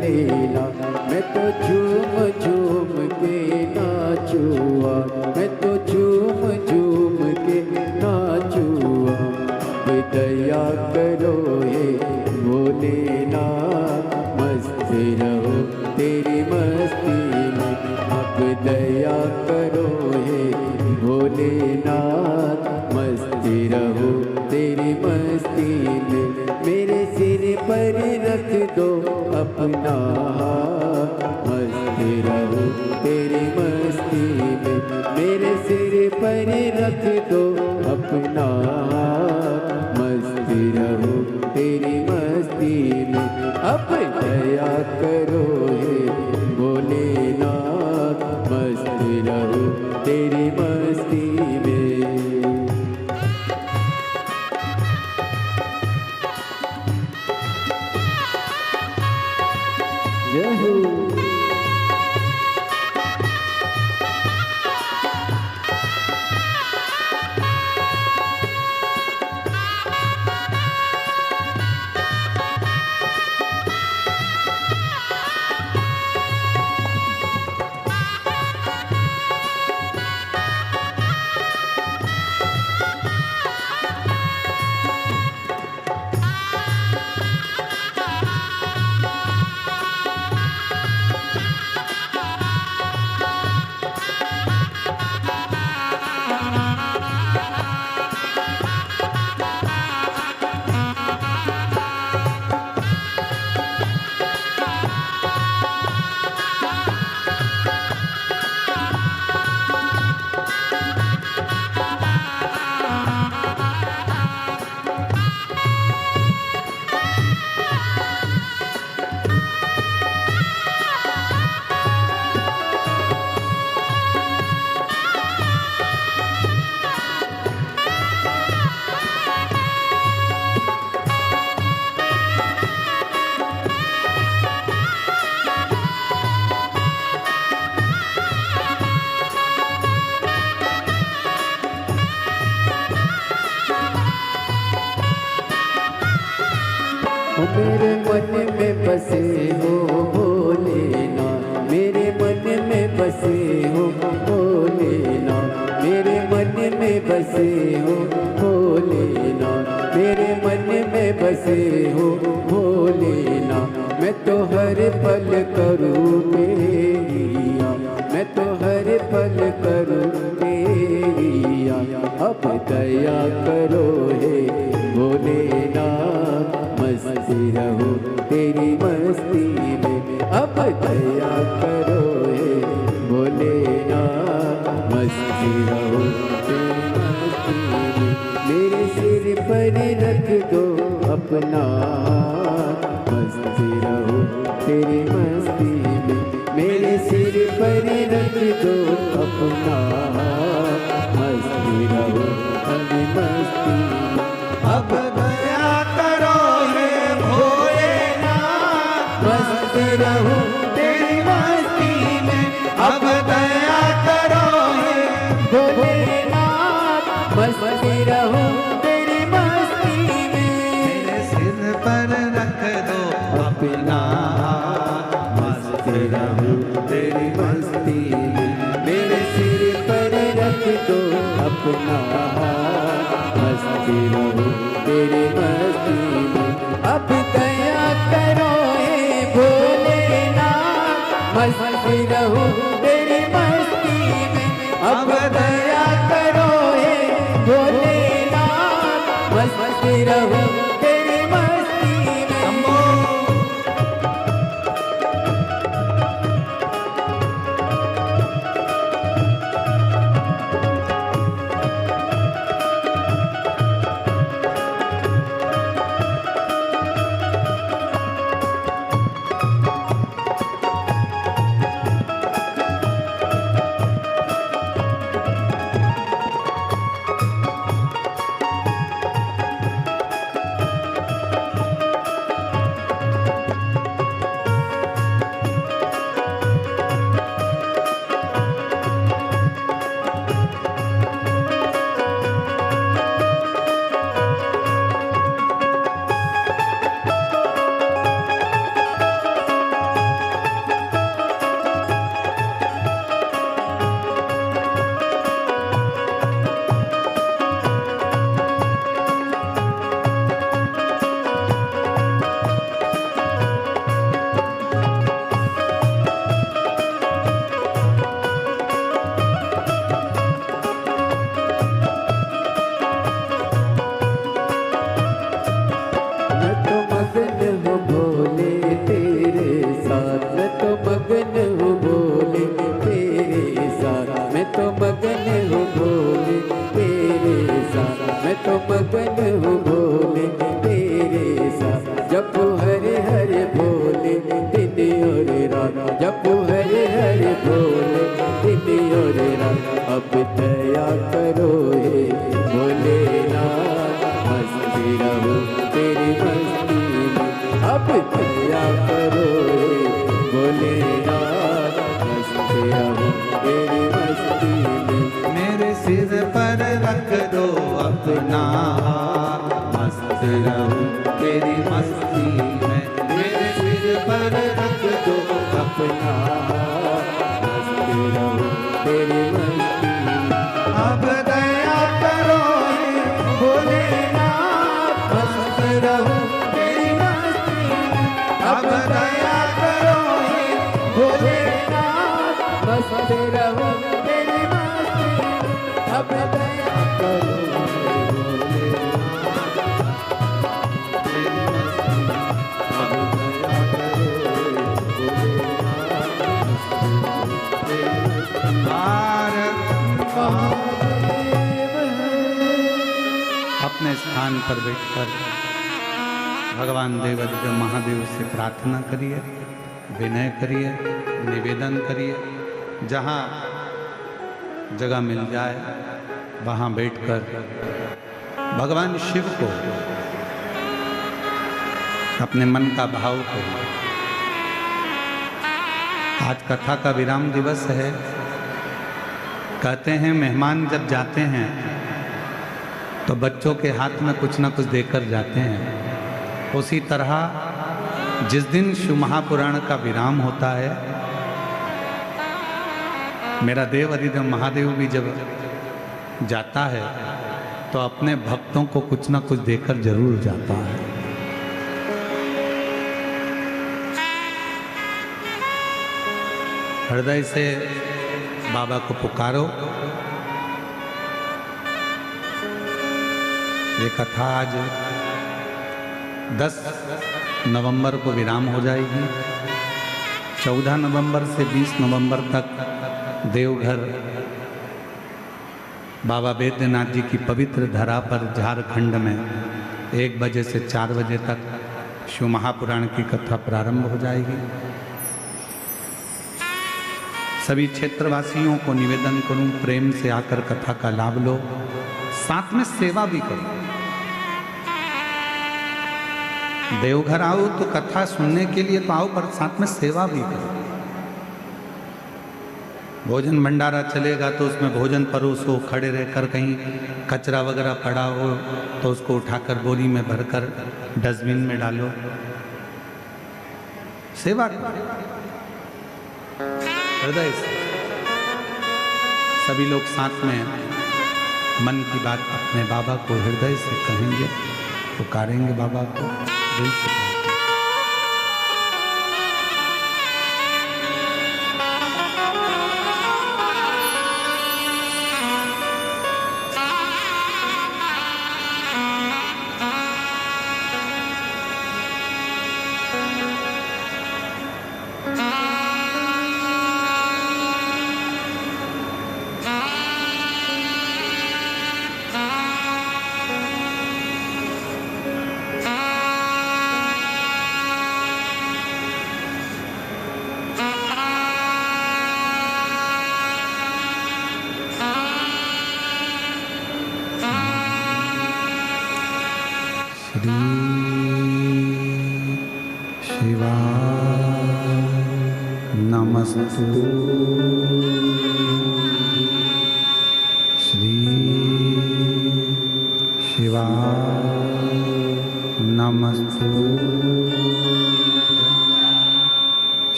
लेना, मैं तो झूम झूम के नाचूआ, मैं तो झूम झूम के दया करो हे भोलेनाथ, मस्ती रहो तेरी मस्ती में, मेरे सिर पर रख दो अपना हाथ, मस्ती रहो तेरी मस्ती में, मेरे सिर पर रख दो अपना हाथ, मस्ती रहो तेरी मस्ती में, अब दया करो हे भोलेनाथ, मस्ती रहो तेरी मस्ती में। जय हो। मेरे मन में बसे हो भोलेनाथ, मेरे मन में बसे हो भोलेनाथ, मेरे मन में बसे हो भोलेनाथ, मेरे मन में बसे हो भोलेनाथ, मैं तो हर पल करूँ तेरिया, मैं तो हर पल करूँ तेरिया, अब दया करो हे भोलेनाथ, मस्ती रहो तेरी मस्ती में, अब दया करो हे भोलेनाथ, मस्ती रहो तेरी मस्ती में, मेरे सिर पर रख दो अपना हाथ, मस्ती रहो तेरी मस्ती में, मेरे सिर पर रख दो अपना हाथ, मस्ती रहो तेरी मस्ती में, अब दया करो हे भोलेनाथ, मस्ती रहो तेरी मस्ती में, अब दया करो हे भोलेनाथ, मस्ती रहो तेरी मस्ती में, मेरे सिर पर रख दो अपना हाथ, मस्ती रहो तेरी मस्ती में, मेरे सिर पर रख दो अपना हाथ, मस्ती रहो तेरी मस्ती में, अब दया करो हे भोलेनाथ, मस्ती रहो तेरी मस्ती में, अब दया करो हे भोलेनाथ, मस्ती रहो तेरी मस्ती में। शंभो। मैं तो मगन हूँ भोले तेरे साथ, मैं तो मगन हूँ भोले तेरे साथ। जपो हरे हरे भोले दिन और रात, जपो हरे हरे भोले दिन और रात। अब दया करो हे भोलेनाथ, मस्ती रहो तेरी मस्ती में। अब दया करो हे भोलेनाथ, मस्ती रहो तेरी मस्ती में। मेरे सिर पर रख दो अपना हाथ, मस्त रहूं तेरी मस्ती में। मेरे सिर पर रख दो अपना हाथ, मस्ती रहो तेरी मस्ती में। अब दया करो हे भोलेनाथ, मस्त रहूं तेरी मस्ती में। अब दया करो हे भोलेनाथ, मस्त रहो तेरी मस्ती में। अब दया करो हे भोलेनाथ, तेरी मस्ती में। अब दया करो हे भोलेनाथ, तेरी मस्ती में। अपने स्थान पर बैठकर भगवान देवादिदेव महादेव से प्रार्थना करिए, विनय करिए, निवेदन करिए। जहाँ जगह मिल जाए वहाँ बैठकर भगवान शिव को, अपने मन का भाव को। आज कथा का विराम दिवस है। कहते हैं मेहमान जब जाते हैं तो बच्चों के हाथ में कुछ ना कुछ देकर जाते हैं। उसी तरह जिस दिन शिव महापुराण का विराम होता है, मेरा देव अधिदेव महादेव भी जब जाता है तो अपने भक्तों को कुछ ना कुछ देकर जरूर जाता है। हृदय से बाबा को पुकारो। ये कथा आज 10 नवंबर को विराम हो जाएगी। 14 नवंबर से 20 नवंबर तक देवघर बाबा बैद्यनाथ जी की पवित्र धरा पर झारखंड में 1 बजे से 4 बजे तक शिव महापुराण की कथा प्रारंभ हो जाएगी। सभी क्षेत्रवासियों को निवेदन करूं, प्रेम से आकर कथा का लाभ लो, साथ में सेवा भी करो। देवघर आओ तो कथा सुनने के लिए तो आओ, पर साथ में सेवा भी करो। भोजन भंडारा चलेगा तो उसमें भोजन परोसो, खड़े रहकर कहीं कचरा वगैरह पड़ा हो तो उसको उठाकर बोरी में भरकर डस्टबिन में डालो, सेवा करो हृदय से। सभी लोग साथ में मन की बात अपने बाबा को हृदय से कहेंगे, पुकारेंगे बाबा को दिल से। नमस्तु श्री शिवाय नमस्तु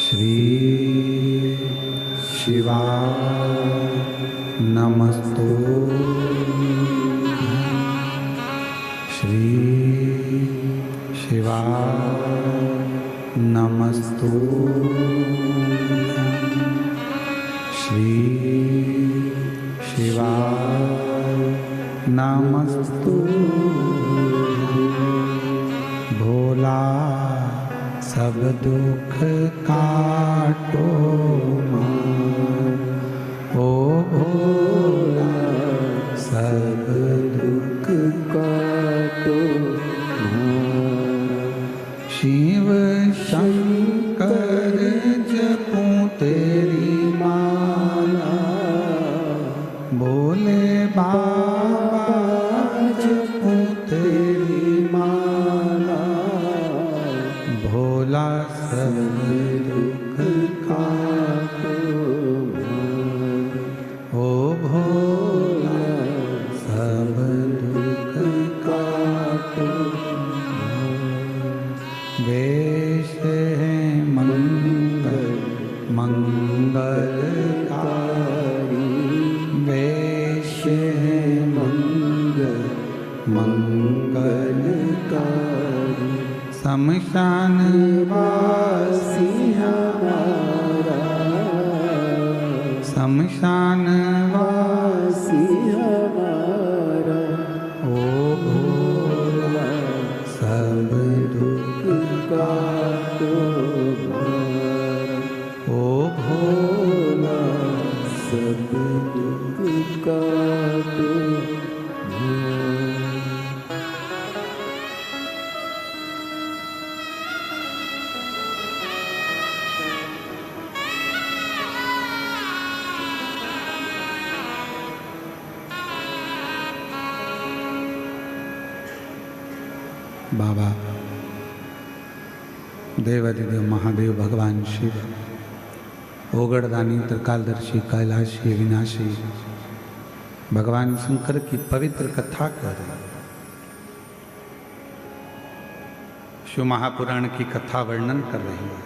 श्री शिवाय नमस्तु श्री शिवाय नमस्तु श्री शिवाय नमस्तु। भोला सब दुख काटो मार, ओ भोला बोले बाबा जपूं तेरी माला, भोला सब दुख काटो ओ भोला सब दुख काटो। वेश है मंगल मंगलकारी, वेश है मंगल मंगलकारी। शमशान वासी हमारा, शमशान वासी हमारा ओ भोला सब दुख काटो ओ भोला सब दुख काटो। बाबा देवाधिदेव महादेव भगवान शिव, ओगड़दानी त्रिकालदर्शी कैलाशी विनाशी भगवान शंकर की पवित्र कथा कर शिव महापुराण की कथा वर्णन कर रही है।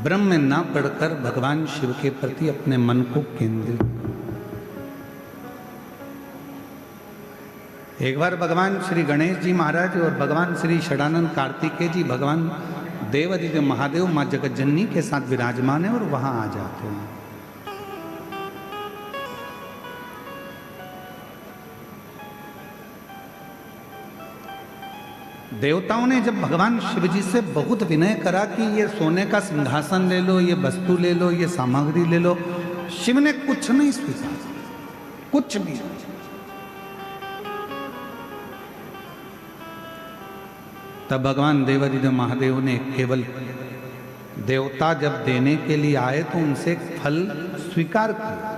ब्रह्म में न पढ़कर भगवान शिव के प्रति अपने मन को केंद्रित। एक बार भगवान श्री गणेश जी महाराज और भगवान श्री षडानंद कार्तिकेय जी भगवान देवाधिदेव महादेव माँ जगतजननी के साथ विराजमान है और वहां आ जाते हैं। देवताओं ने जब भगवान शिव जी से बहुत विनय करा कि ये सोने का सिंहासन ले लो, ये वस्तु ले लो, ये सामग्री ले लो, शिव ने कुछ नहीं स्वीकार, कुछ भी। तब भगवान देवाधिदेव महादेव ने केवल देवता जब देने के लिए आए तो उनसे एक फल स्वीकार किया।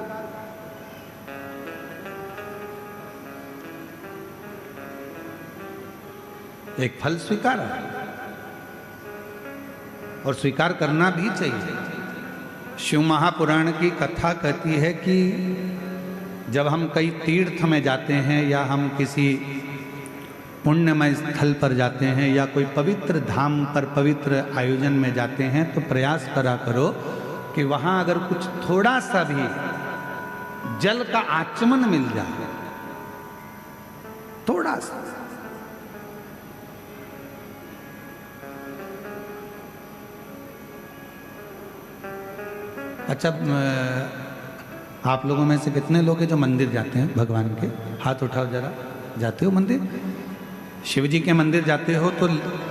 एक फल स्वीकारा और स्वीकार करना भी चाहिए। शिव महापुराण की कथा कहती है कि जब हम कई तीर्थ में जाते हैं या हम किसी पुण्यमय स्थल पर जाते हैं या कोई पवित्र धाम पर पवित्र आयोजन में जाते हैं तो प्रयास करा करो कि वहाँ अगर कुछ थोड़ा सा भी जल का आचमन मिल जाए, थोड़ा सा। अच्छा, आप लोगों में से कितने लोग हैं जो मंदिर जाते हैं भगवान के? हाथ उठाओ जरा। जाते हो मंदिर? शिव जी के मंदिर जाते हो तो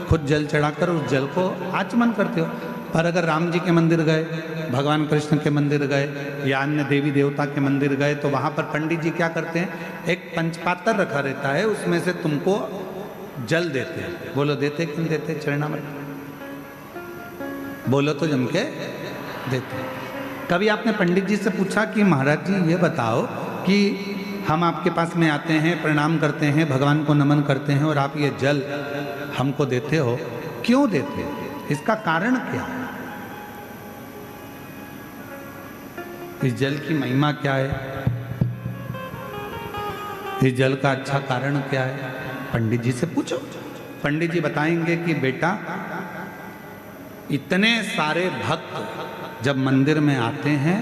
खुद जल चढ़ाकर उस जल को आचमन करते हो। पर अगर राम जी के मंदिर गए, भगवान कृष्ण के मंदिर गए या अन्य देवी देवता के मंदिर गए तो वहाँ पर पंडित जी क्या करते हैं, एक पंचपात्र रखा रहता है, उसमें से तुमको जल देते हैं। बोलो देते क्यों देते? चरणामृत बोलो तो जम के देते। कभी आपने पंडित जी से पूछा कि महाराज जी ये बताओ कि हम आपके पास में आते हैं, प्रणाम करते हैं, भगवान को नमन करते हैं और आप ये जल हमको देते हो, क्यों देते हो? इसका कारण क्या है? इस जल की महिमा क्या है? इस जल का अच्छा कारण क्या है? पंडित जी से पूछो। पंडित जी बताएंगे कि बेटा, इतने सारे भक्त जब मंदिर में आते हैं,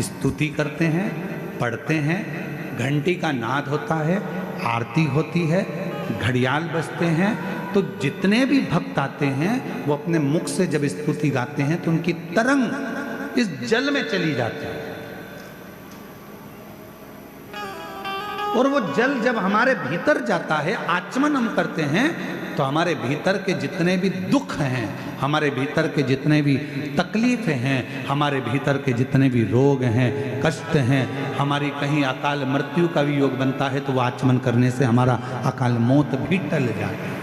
स्तुति करते हैं, पढ़ते हैं, घंटी का नाद होता है, आरती होती है, घड़ियाल बजते हैं, तो जितने भी भक्त आते हैं वो अपने मुख से जब स्तुति गाते हैं तो उनकी तरंग इस जल में चली जाती है। और वो जल जब हमारे भीतर जाता है, आचमन हम करते हैं, तो हमारे भीतर के जितने भी दुख हैं, हमारे भीतर के जितने भी तकलीफें हैं, हमारे भीतर के जितने भी रोग हैं, कष्ट हैं, हमारी कहीं अकाल मृत्यु का भी योग बनता है तो वो आचमन करने से हमारा अकाल मौत भी टल जाता है।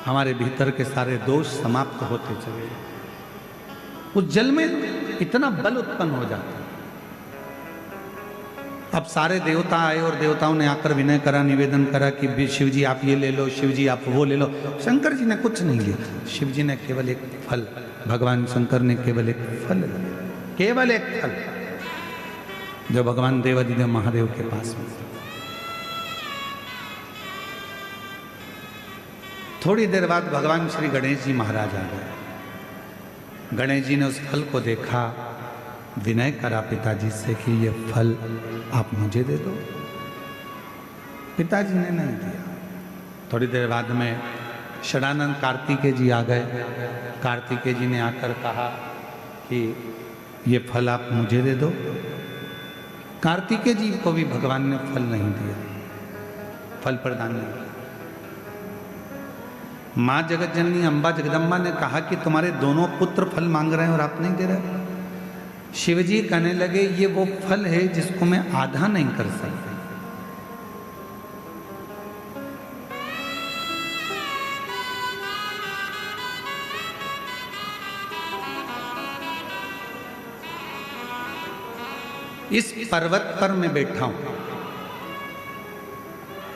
हमारे भीतर के सारे दोष समाप्त होते चले जाते। उस जल में इतना बल उत्पन्न हो जाता है। अब सारे देवता आए और देवताओं ने आकर विनय करा, निवेदन करा कि शिव जी आप ये ले लो, शिव जी आप वो ले लो। शंकर जी ने कुछ नहीं लिया, शिव जी ने केवल एक फल, भगवान शंकर ने केवल एक फल, केवल एक फल, जो भगवान देवाधिदेव महादेव के पास में। थोड़ी देर बाद भगवान श्री गणेश जी महाराज आ गए। गणेश जी ने उस फल को देखा, विनय करा पिताजी से कि ये फल आप मुझे दे दो। पिताजी ने नहीं दिया। थोड़ी देर बाद में षडानंद कार्तिकेय जी आ गए। कार्तिकेय जी ने आकर कहा कि ये फल आप मुझे दे दो। कार्तिकेय जी को भी भगवान ने फल नहीं दिया, फल प्रदान नहीं किया। माँ जगत जननी अम्बा जगदम्बा ने कहा कि तुम्हारे दोनों पुत्र फल मांग रहे हैं और आप नहीं दे रहे। शिवजी कहने लगे ये वो फल है जिसको मैं आधा नहीं कर सकता। इस पर्वत पर मैं बैठा हूं,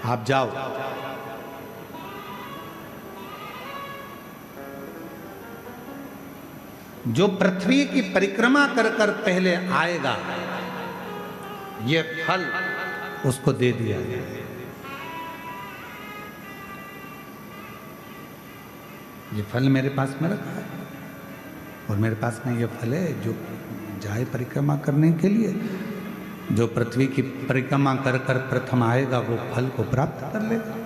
आप जाओ। जो पृथ्वी की परिक्रमा कर कर पहले आएगा, ये फल उसको दे दिया गया। ये फल मेरे पास में रखा है और मेरे पास में ये फल है जो जाए परिक्रमा करने के लिए। जो पृथ्वी की परिक्रमा कर कर प्रथम आएगा वो फल को प्राप्त कर लेगा,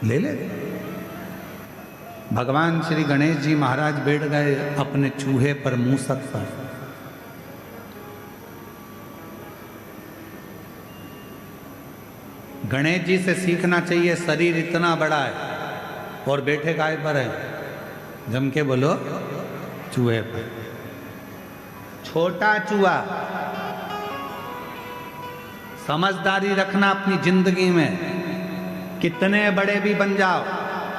ले लेगा। भगवान श्री गणेश जी महाराज बैठ गए अपने चूहे पर, मूसक पर। गणेश जी से सीखना चाहिए, शरीर इतना बड़ा है और बैठे काय पर है? जम के बोलो, चूहे पर। छोटा चूहा। समझदारी रखना अपनी जिंदगी में। कितने बड़े भी बन जाओ,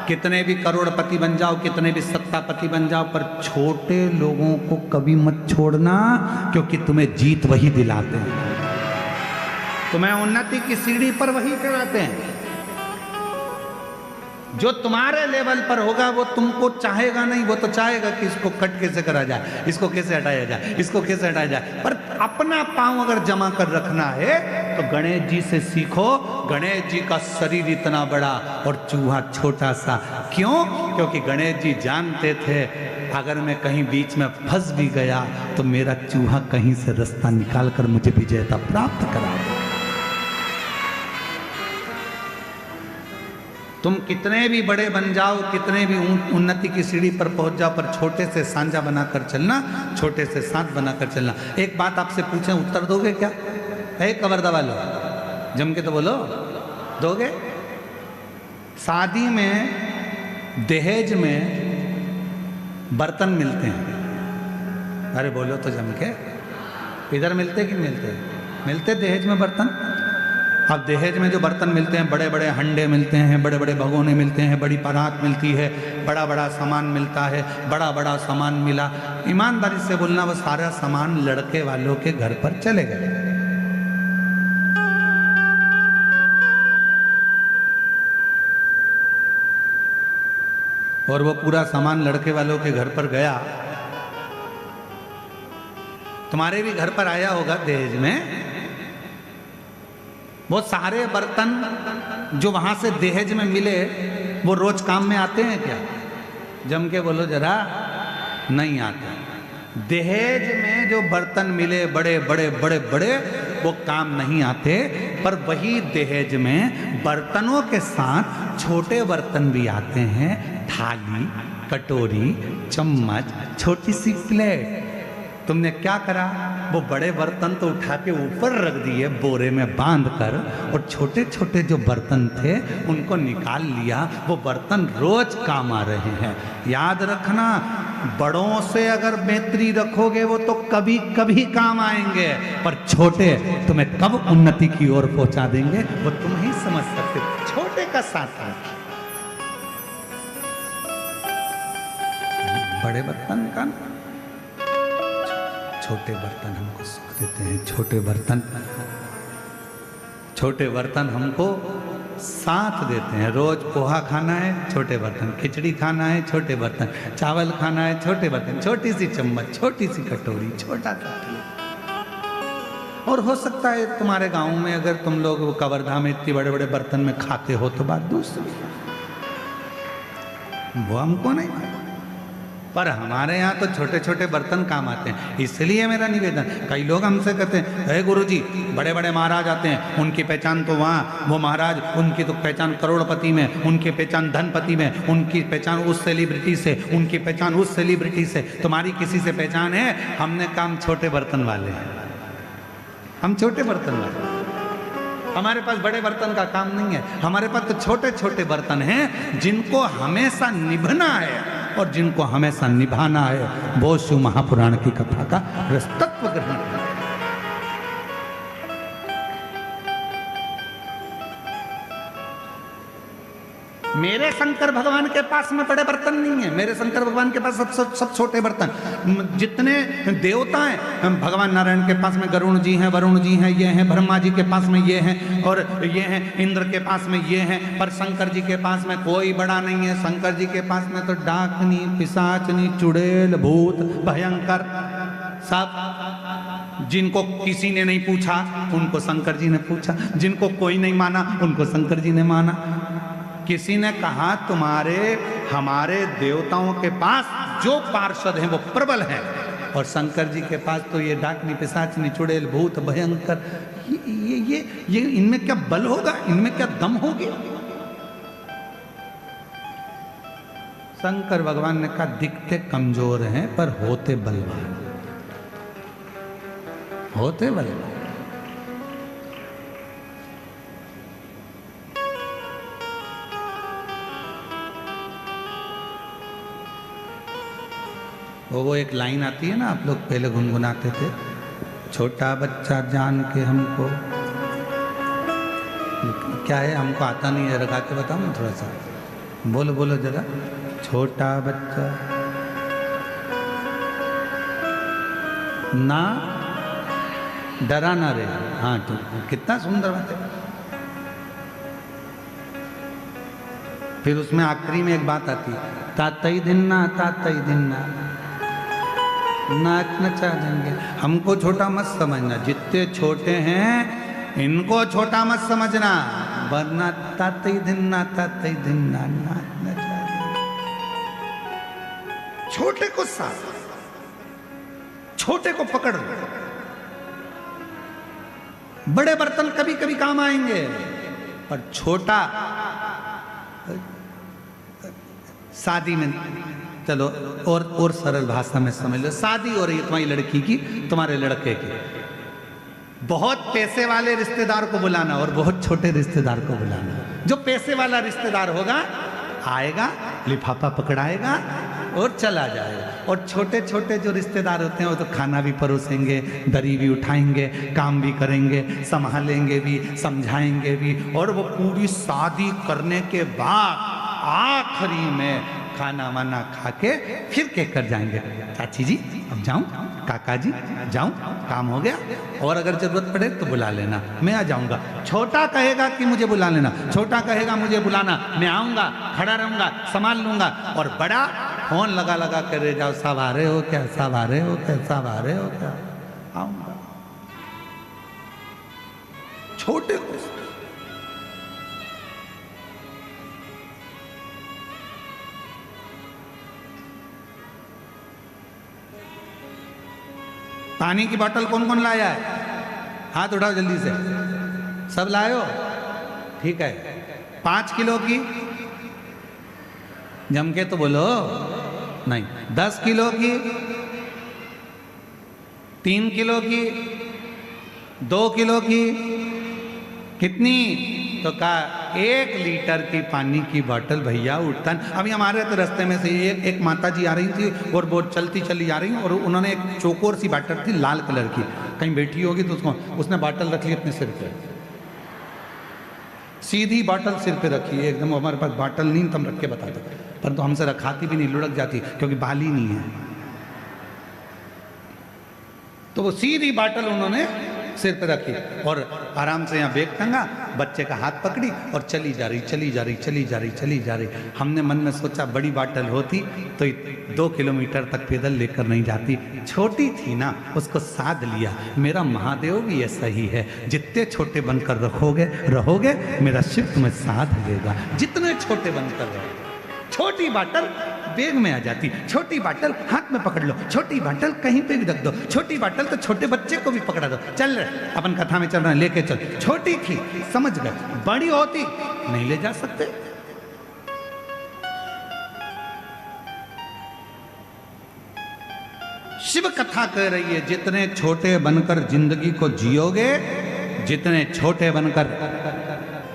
कितने भी करोड़पति बन जाओ, कितने भी सत्तापति बन जाओ, पर छोटे लोगों को कभी मत छोड़ना, क्योंकि तुम्हें जीत वही दिलाते हैं, तुम्हें उन्नति की सीढ़ी पर वही चढ़ाते हैं। जो तुम्हारे लेवल पर होगा वो तुमको चाहेगा नहीं, वो तो चाहेगा कि इसको कट कैसे करा जाए, इसको कैसे हटाया जाए, इसको कैसे हटाया जाए। पर अपना पांव अगर जमा कर रखना है तो गणेश जी से सीखो। गणेश जी का शरीर इतना बड़ा और चूहा छोटा सा। क्यों? क्योंकि गणेश जी जानते थे अगर मैं कहीं बीच में फंस भी गया तो मेरा चूहा कहीं से रास्ता निकाल कर मुझे विजेता प्राप्त करा दे। तुम कितने भी बड़े बन जाओ, कितने भी उन्नति की सीढ़ी पर पहुंच जाओ, पर छोटे से सांझा बनाकर चलना, छोटे से साथ बनाकर चलना। एक बात आपसे पूछें, उत्तर दोगे क्या? है कवर दबा लो, जम के तो बोलो, दोगे? शादी में दहेज में बर्तन मिलते हैं। अरे बोलो तो जम के, इधर मिलते कि मिलते? मिलते दहेज में बर्तन। अब दहेज में जो बर्तन मिलते हैं, बड़े बड़े हंडे मिलते हैं, बड़े बड़े भगोने मिलते हैं, बड़ी परात मिलती है, बड़ा बड़ा सामान मिलता है। बड़ा बड़ा सामान मिला, ईमानदारी से बोलना, वो सारा सामान लड़के वालों के घर पर चले गए। और वो पूरा सामान लड़के वालों के घर पर गया। तुम्हारे भी घर पर आया होगा दहेज में। वो सारे बर्तन जो वहां से दहेज में मिले वो रोज काम में आते हैं क्या? जम के बोलो जरा, नहीं आते। दहेज में जो बर्तन मिले बड़े बड़े बड़े बड़े, वो काम नहीं आते। पर वही दहेज में बर्तनों के साथ छोटे बर्तन भी आते हैं। थाली, कटोरी, चम्मच, छोटी सी प्लेट। तुमने क्या करा? वो बड़े बर्तन तो उठा के ऊपर रख दिए बोरे में बांध कर, और छोटे छोटे जो बर्तन थे उनको निकाल लिया। वो बर्तन रोज काम आ रहे हैं। याद रखना, बड़ों से अगर मैत्री रखोगे वो तो कभी कभी काम आएंगे, पर छोटे तुम्हें कब उन्नति की ओर पहुंचा देंगे वो तुम ही समझ सकते। छोटे का साथ रखिए। बड़े बर्तन का छोटे बर्तन हमको सुख देते हैं। छोटे बर्तन हमको साथ देते हैं। रोज पोहा खाना है, छोटे बर्तन, खिचड़ी खाना है, छोटे बर्तन, चावल खाना है, छोटे बर्तन, छोटी सी चम्मच, छोटी सी कटोरी, छोटा सा। और हो सकता है तुम्हारे गांव में अगर तुम लोग कवर्धा में इतने बड़े बड़े बर्तन में खाते हो तो बात दूसरी, वो हमको नहीं, पर हमारे यहाँ तो छोटे छोटे बर्तन काम आते हैं। इसलिए मेरा निवेदन, कई लोग हमसे कहते हैं हे गुरुजी बड़े बड़े महाराज आते हैं, उनकी पहचान तो वहाँ, वो महाराज उनकी तो पहचान करोड़पति में, उनकी पहचान धनपति में, उनकी पहचान उस सेलिब्रिटी से, उनकी पहचान उस सेलिब्रिटी से, तुम्हारी किसी से पहचान है? हमने काम छोटे बर्तन वाले हैं, हम छोटे बर्तन वाले, हमारे पास बड़े बर्तन का काम नहीं है। हमारे पास तो छोटे छोटे बर्तन हैं जिनको हमेशा निभना है और जिनको हमेशा निभाना है। वो शिव महापुराण की कथा का तत्व ग्रहण है। मेरे शंकर भगवान के पास में बड़े बर्तन नहीं है, मेरे शंकर भगवान के पास सब छोटे बर्तन। जितने देवता हैं भगवान नारायण के पास में गरुण जी हैं, वरुण जी हैं, ये हैं, ब्रह्मा जी के पास में ये हैं, और ये हैं इंद्र के पास में ये हैं, पर शंकर जी के पास में कोई बड़ा नहीं है। शंकर जी के पास में तो डाकनी, पिशाचनी, चुड़ैल, भूत, भयंकर सब। जिनको किसी ने नहीं पूछा उनको शंकर जी ने पूछा, जिनको कोई नहीं माना उनको शंकर जी ने माना। किसी ने कहा तुम्हारे हमारे देवताओं के पास जो पार्षद हैं वो प्रबल हैं, और शंकर जी के पास तो ये डाकनी, पिशाचनी, चुड़ैल, भूत, भयंकर, ये इनमें क्या बल होगा, इनमें क्या दम होगी? शंकर भगवान ने कहा दिखते कमजोर हैं पर होते बलवान, होते बलवान। वो एक लाइन आती है ना, आप लोग पहले गुनगुनाते थे, छोटा बच्चा जान के हमको, क्या है हमको आता नहीं है, लगा के बताओ ना थोड़ा सा, बोलो बोलो जरा। छोटा बच्चा ना डरा ना रे, हाँ तो कितना सुंदर बात है। फिर उसमें आखिरी में एक बात आती है, तातई दिन्ना, तातई दिन्ना, नाच नचा देंगे। हमको छोटा मत समझना, जितने छोटे हैं इनको छोटा मत समझना, वरना तातई दिन्ना, तातई दिन्ना, नाच नचा देंगे। छोटे को साथ, छोटे को पकड़ लो। बड़े बर्तन कभी कभी काम आएंगे, पर छोटा शादी में, चलो और सरल भाषा में समझ लो, शादी हो रही है तुम्हारी लड़की की, तुम्हारे लड़के की, बहुत पैसे वाले रिश्तेदार को बुलाना और बहुत छोटे रिश्तेदार को बुलाना। जो पैसे वाला रिश्तेदार होगा आएगा, लिफाफा पकड़ाएगा और चला जाएगा, और छोटे छोटे जो रिश्तेदार होते हैं वो तो खाना भी परोसेंगे, दरी भी उठाएंगे, काम भी करेंगे, संभालेंगे भी, समझाएंगे भी, और वो पूरी शादी करने के बाद आखिरी में खाना वाना खा के फिर कहकर जाएंगे, चाची जी अब जाऊं, काका जी जाऊं, काम हो गया, और अगर जरूरत पड़े तो बुला लेना, मैं आ जाऊंगा। छोटा कहेगा कि मुझे बुला लेना, छोटा कहेगा मुझे बुलाना, मैं आऊंगा, खड़ा रहूंगा, संभाल लूंगा, और बड़ा फोन लगा लगा कर रह जाओ, सब आ रहे हो क्या, सब आ रहे हो क्या, सब आ रहे हो क्या, आऊंगा। छोटे को पानी की बोतल कौन कौन लाया है? हाथ उठाओ जल्दी से, सब लाए हो? ठीक है, 5 किलो की, जम के तो बोलो, नहीं 10 किलो की, 3 किलो की, 2 किलो की, कितनी? तो कहा 1 लीटर की पानी की बोतल भैया उठता। अभी हमारे तो रास्ते में से एक माता जी आ रही थी और वो चलती चली आ रही, और उन्होंने एक चौकोर सी बोतल थी लाल कलर की, कहीं बैठी होगी तो उसने बोतल रख ली अपने सिर पे, सीधी बॉटल सिर पे रखी है एकदम, हमारे पास बॉटल नहीं तो हम रख के बता दो, परंतु हमसे रखाती भी नहीं, लुढ़क जाती क्योंकि बाली नहीं है। तो वो सीधी बॉटल उन्होंने सिर पे रखी और आराम से यहाँ बैग टंगा, बच्चे का हाथ पकड़ी और चली जा रही, चली जा रही, चली जा रही, चली जा रही। हमने मन में सोचा बड़ी बॉटल होती तो 2 किलोमीटर तक पैदल लेकर नहीं जाती, छोटी थी ना, उसको साध लिया। मेरा महादेव भी ऐसा ही है, जितने छोटे बनकर रहोगे मेरा शिव तुम्हें साध लेगा। जितने छोटे बनकर रहो, छोटी बॉटल बैग में आ जाती, छोटी बॉटल हाथ में पकड़ लो, छोटी बॉटल कहीं पे भी रख दो, छोटी बॉटल तो छोटे बच्चे को भी पकड़ा दो। चल रहे अपन कथा में चल रहे हैं, लेके चल। छोटी थी समझ गए, बड़ी होती नहीं ले जा सकते। शिव कथा कह रही है जितने छोटे बनकर जिंदगी को जियोगे, जितने छोटे बनकर,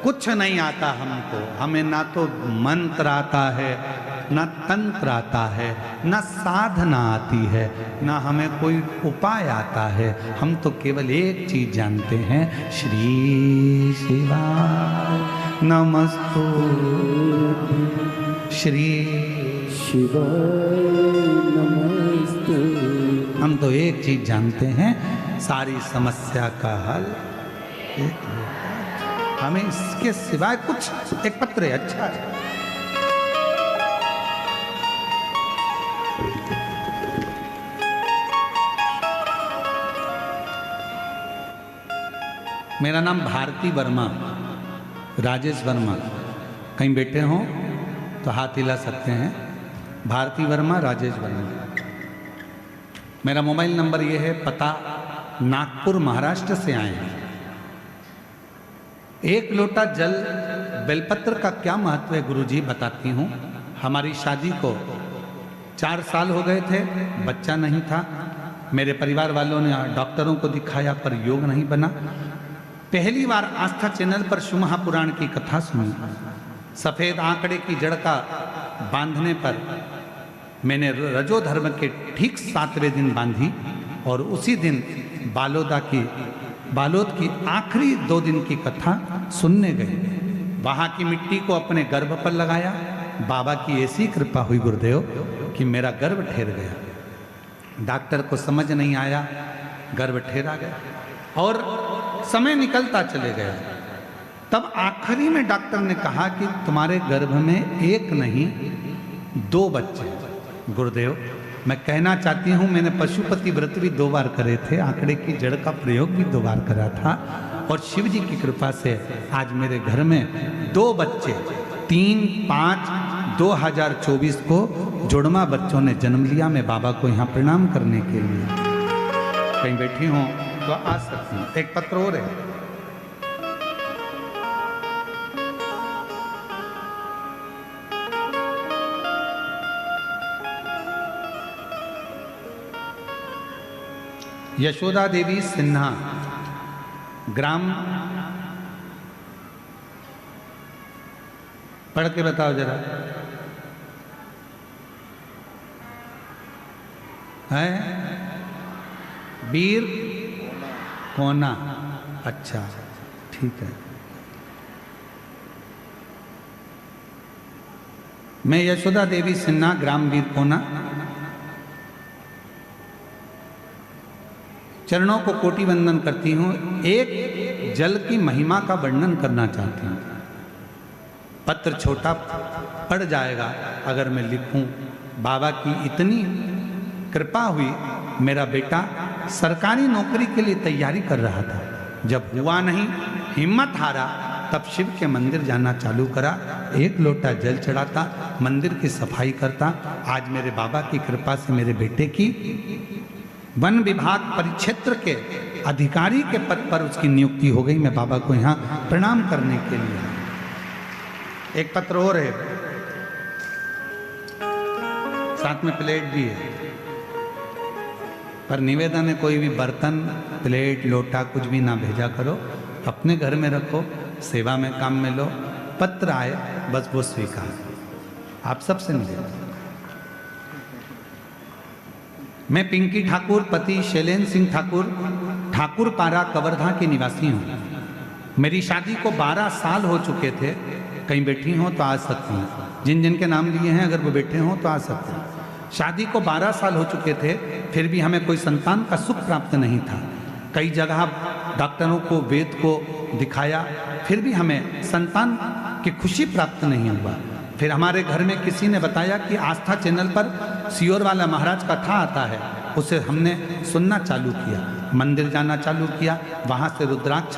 कुछ नहीं आता हमको, हमें ना तो मंत्र आता है, ना तंत्र आता है, ना साधना आती है, ना हमें कोई उपाय आता है। हम तो केवल एक चीज जानते हैं, श्री शिवाय नमस्तु, श्री शिवाय नमस्तु। हम तो एक चीज जानते हैं, सारी समस्या का हल एक, हमें इसके सिवाय कुछ, एक पत्र है, अच्छा है। मेरा नाम भारती वर्मा, राजेश वर्मा। कहीं बैठे हों तो हाथ हिला सकते हैं। भारती वर्मा, राजेश वर्मा। मेरा मोबाइल नंबर ये है, पता नागपुर महाराष्ट्र से आए हैं। 1 लोटा जल, बेलपत्र का क्या महत्व है गुरुजी बताती हूँ। हमारी शादी को 4 साल हो गए थे, बच्चा नहीं था। मेरे परिवार वालों ने डॉक्टरों को दिखाया पर योग नहीं बना। पहली बार आस्था चैनल पर शिव महापुराण की कथा सुनी। सफेद आंकड़े की जड़ का बांधने पर मैंने रजो धर्म के ठीक 7वें दिन बांधी और उसी दिन बालोद की आखिरी 2 दिन की कथा सुनने गए। वहाँ की मिट्टी को अपने गर्भ पर लगाया। बाबा की ऐसी कृपा हुई गुरुदेव कि मेरा गर्भ ठहर गया। डॉक्टर को समझ नहीं आया, गर्भ ठहरा गया और समय निकलता चले गया। तब आखिरी में डॉक्टर ने कहा कि तुम्हारे गर्भ में 1 नहीं 2 बच्चे। गुरुदेव, मैं कहना चाहती हूँ, मैंने पशुपति व्रत भी 2 बार करे थे, आंकड़े की जड़ का प्रयोग भी 2 बार करा था और शिव जी की कृपा से आज मेरे घर में 2 बच्चे, 3/5/2024 को जुड़वा बच्चों ने जन्म लिया। मैं बाबा को यहाँ प्रणाम करने के लिए, कहीं बैठी हूँ तो आ सकती हूँ। एक पत्र और है, यशोदा देवी सिन्हा, ग्राम, पढ़ के बताओ जरा, है वीर कोना। अच्छा ठीक है। मैं यशोदा देवी सिन्हा, ग्राम वीर कोना, चरणों को कोटि वंदन करती हूँ। एक जल की महिमा का वर्णन करना चाहती हूँ। पत्र छोटा पड़ जाएगा अगर मैं लिखूं। बाबा की इतनी कृपा हुई, मेरा बेटा सरकारी नौकरी के लिए तैयारी कर रहा था। जब हुआ नहीं, हिम्मत हारा, तब शिव के मंदिर जाना चालू करा। 1 लोटा जल चढ़ाता, मंदिर की सफाई करता। आज मेरे बाबा की कृपा से मेरे बेटे की वन विभाग परिक्षेत्र के अधिकारी के पद पर उसकी नियुक्ति हो गई। मैं बाबा को यहाँ प्रणाम करने के लिए। एक पत्र और है, साथ में प्लेट भी है, पर निवेदन है कोई भी बर्तन, प्लेट, लोटा कुछ भी ना भेजा करो, अपने घर में रखो, सेवा में काम में लो। पत्र आए बस वो स्वीकार। आप सबसे निवेदन। मैं पिंकी ठाकुर, पति शैलेंद्र सिंह ठाकुर, ठाकुर पारा कवर्धा की निवासी हूँ। मेरी शादी को 12 साल हो चुके थे। कहीं बैठी हो तो आ सकती हैं, जिन जिन के नाम लिए हैं अगर वो बैठे हों तो आ सकते हैं। शादी को 12 साल हो चुके थे, फिर भी हमें कोई संतान का सुख प्राप्त नहीं था। कई जगह डॉक्टरों को, वेद को दिखाया, फिर भी हमें संतान की खुशी प्राप्त नहीं हुआ। फिर हमारे घर में किसी ने बताया कि आस्था चैनल पर सियोर वाला महाराज कथा आता है, उसे हमने सुनना चालू किया, मंदिर जाना चालू किया, वहाँ से रुद्राक्ष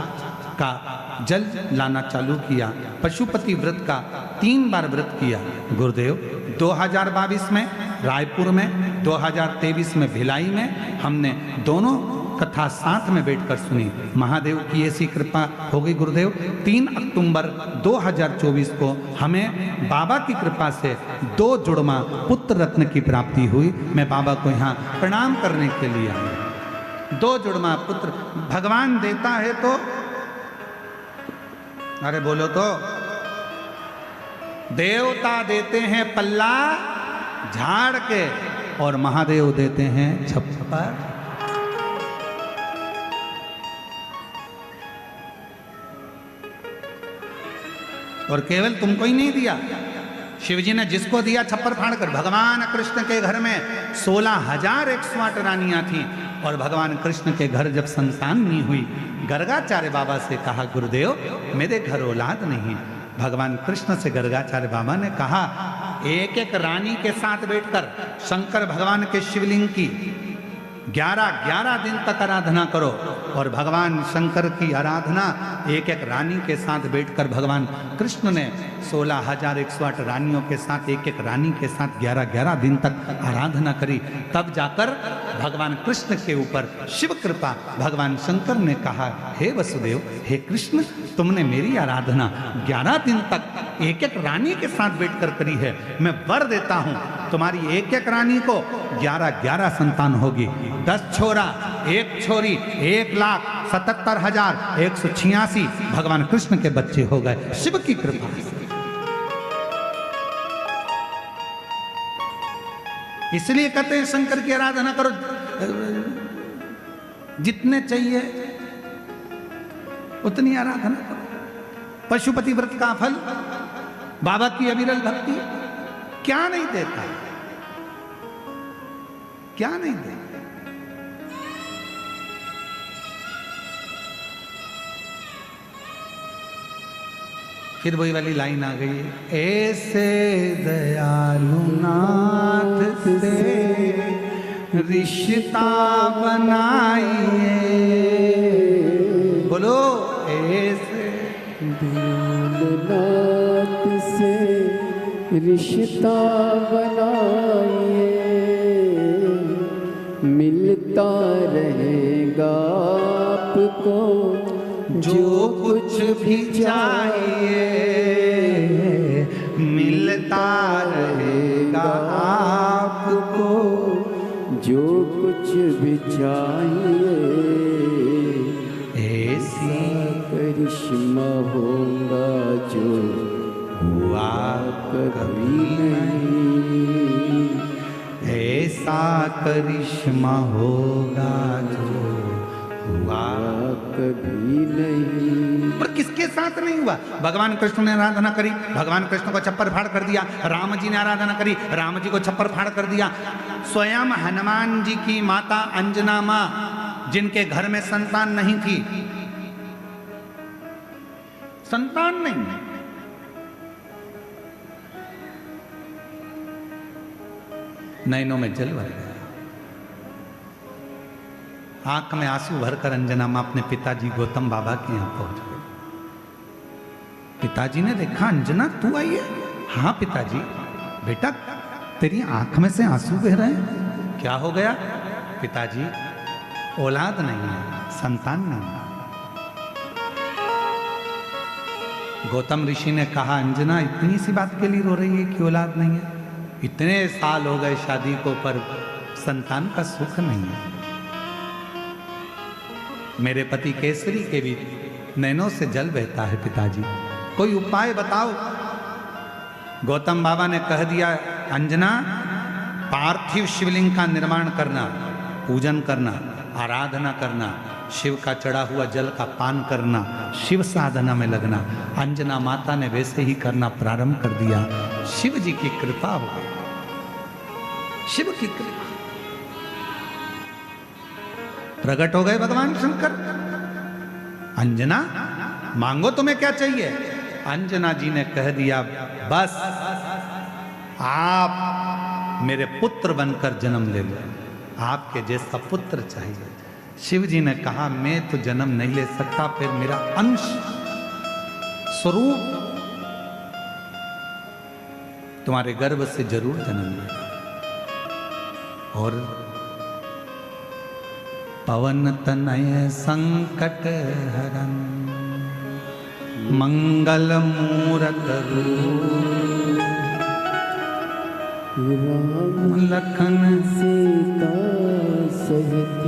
का जल लाना चालू किया, पशुपति व्रत का 3 बार व्रत किया। गुरुदेव 2022 में रायपुर में, 2023 में भिलाई में हमने दोनों कथा साथ में बैठकर सुनी। महादेव की ऐसी कृपा हो गई गुरुदेव। 3 अक्टूबर 2024 को हमें बाबा की कृपा से 2 जुड़वा पुत्र रत्न की प्राप्ति हुई। मैं बाबा को यहाँ प्रणाम करने के लिए आया। 2 जुड़वा पुत्र भगवान देता है तो, अरे बोलो तो, देवता देते हैं पल्ला झाड़ के और महादेव देते हैं छप्पर। और केवल तुमको ही नहीं दिया, शिवजी ने जिसको दिया छप्पर फाड़ कर। भगवान कृष्ण के घर में 16,108 रानियां थीं और भगवान कृष्ण के घर जब संतान नहीं हुई, गर्गाचार्य बाबा से कहा गुरुदेव मेरे घर औलाद नहीं। भगवान कृष्ण से गर्गाचार्य बाबा ने कहा एक एक रानी के साथ बैठकर शंकर भगवान के शिवलिंग की 11 दिन तक आराधना करो। और भगवान शंकर की आराधना एक एक रानी के साथ बैठकर भगवान कृष्ण ने 16,108 रानियों के साथ, एक एक रानी के साथ 11 दिन तक आराधना करी। तब जाकर भगवान कृष्ण के ऊपर शिव कृपा, भगवान शंकर ने कहा हे वसुदेव, हे कृष्ण, तुमने मेरी आराधना 11 दिन तक एक एक रानी के साथ बैठकर करी है। मैं वर देता हूं तुम्हारी एक एक रानी को 11 संतान होगी। 10 छोरा 1 छोरी, 1,77,186 भगवान कृष्ण के बच्चे हो गए, शिव की कृपा। इसलिए कहते हैं शंकर की आराधना करो, जितने चाहिए उतनी आराधना करो। पशुपति व्रत का फल, बाबा की अविरल भक्ति क्या नहीं देता, क्या नहीं देता। फिर वही वाली लाइन आ गई, ऐसे दयालु नाथ से रिश्ता बनाइए। बोलो ऐसे दयालु नाथ से रिश्ता बनाइए, मिलता रहेगा आपको जो कुछ भी चाहिए, मिलता रहेगा आपको जो कुछ भी चाहिए। ऐसी करिश्मा होगा जो हुआ कभी नहीं, ऐसा करिश्मा होगा जो हुआ कभी नहीं। पर किसके साथ नहीं हुआ? भगवान कृष्ण ने आराधना करी, भगवान कृष्ण को छप्पर फाड़ कर दिया। राम जी ने आराधना करी, राम जी को छप्पर फाड़ कर दिया। स्वयं हनुमान जी की माता अंजना मां, जिनके घर में संतान नहीं थी, संतान नहीं, नैनों में जल भर गया, आंख में आंसू भरकर अंजना मां अपने पिताजी गौतम बाबा के यहां पहुंच गए। पिताजी ने देखा, अंजना तू आई है? हाँ पिताजी। बेटा तेरी आंख में से आंसू बह रहे हैं, क्या हो गया? पिताजी औलाद नहीं है, संतान नहीं है। गौतम ऋषि ने कहा, अंजना इतनी सी बात के लिए रो रही है कि औलाद नहीं है? इतने साल हो गए शादी को, पर संतान का सुख नहीं है। मेरे पति केसरी के भी नैनों से जल बहता है पिताजी, कोई उपाय बताओ। गौतम बाबा ने कह दिया, अंजना पार्थिव शिवलिंग का निर्माण करना, पूजन करना, आराधना करना, शिव का चढ़ा हुआ जल का पान करना, शिव साधना में लगना। अंजना माता ने वैसे ही करना प्रारंभ कर दिया। शिव जी की कृपा हो गई, शिव की कृपा। प्रकट हो गए भगवान शंकर। अंजना मांगो तुम्हें क्या चाहिए। अंजना जी ने कह दिया बस आप मेरे पुत्र बनकर जन्म ले लो, आपके जैसा पुत्र चाहिए। शिव जी ने कहा मैं तो जन्म नहीं ले सकता, फिर मेरा अंश स्वरूप तुम्हारे गर्भ से जरूर जन्म लेगा। और पवन तनय संकट हरन मंगल मूरत रूप राम लखन सीता सहित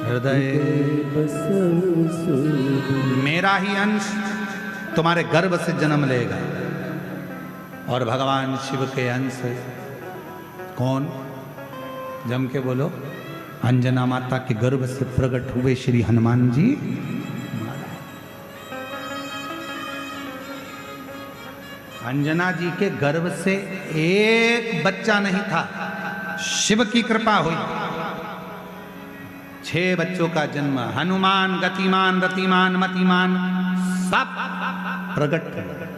हृदय बसहु सुर। मेरा ही अंश तुम्हारे गर्भ से जन्म लेगा। और भगवान शिव के अंश कौन, जम के बोलो। अंजना माता के गर्भ से प्रकट हुए श्री हनुमान जी। अंजना जी के गर्भ से एक बच्चा नहीं था, शिव की कृपा हुई। 6 बच्चों का जन्म, हनुमान, गतिमान, रतिमान, मतिमान, सब प्रकट हुए।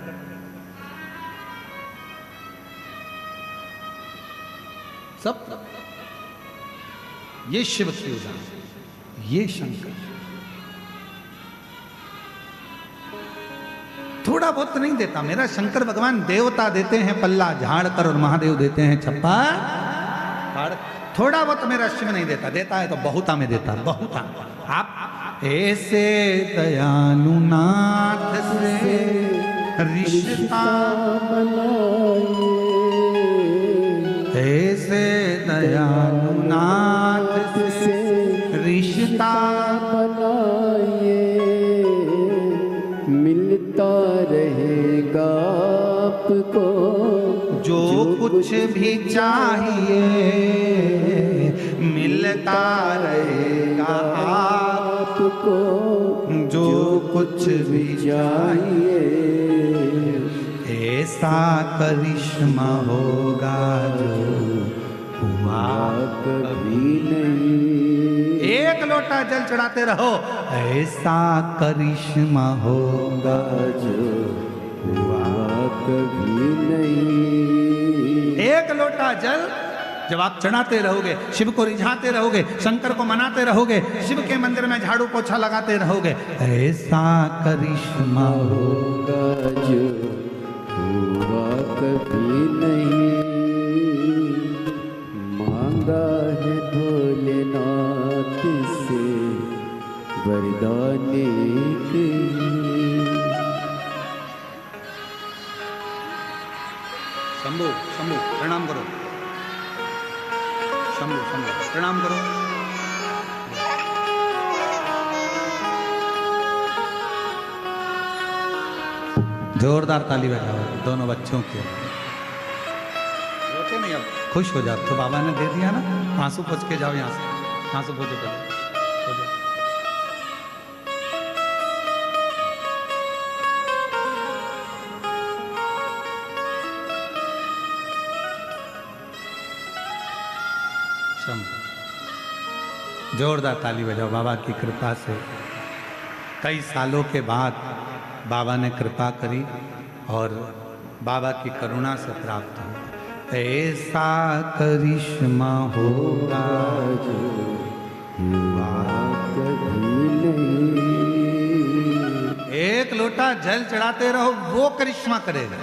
सब ये शिव की उदाहरण, ये शंकर। थोड़ा बहुत नहीं देता मेरा शंकर भगवान। देवता देते हैं पल्ला झाड़ कर और महादेव देते हैं छप्पा फाड़। थोड़ा बहुत मेरा शिव नहीं देता, देता है तो बहुता में देता, बहुता। आप ऐसे दयालुनाथ से रिश्ता ऐसे दयालुनाथ से रिश्ता बनाइए, मिलता रहेगा आपको जो कुछ भी चाहिए, मिलता रहेगा आपको जो कुछ भी चाहिए। ऐसा करिश्मा होगा जो हुआ कभी नहीं। एक लोटा जल चढ़ाते रहो, ऐसा करिश्मा होगा जो हुआ कभी नहीं। एक लोटा जल जब आप चढ़ाते रहोगे, शिव को रिझाते रहोगे, शंकर को मनाते रहोगे, शिव के मंदिर में झाड़ू पोछा लगाते रहोगे, ऐसा करिश्मा होगा जो हुआ कभी नहीं। मांगा है भोलेनाथ से वरदान एक ही। शंभू शंभू प्रणाम करो, शंभू शंभू प्रणाम करो। जोरदार ताली बजाओ दोनों बच्चों के। रोते नहीं, अब खुश हो जाओ। तो बाबा ने दे दिया ना, आंसू पोंछ के जाओ यहाँ से, आंसू पोंछो पहले। जोरदार ताली बजाओ। बाबा की कृपा से कई सालों के बाद बाबा ने कृपा करी और बाबा की करुणा से प्राप्त हो। ऐसा करिश्मा होगा जो हुआ कभी नहीं। एक लोटा जल चढ़ाते रहो, वो करिश्मा करेगा।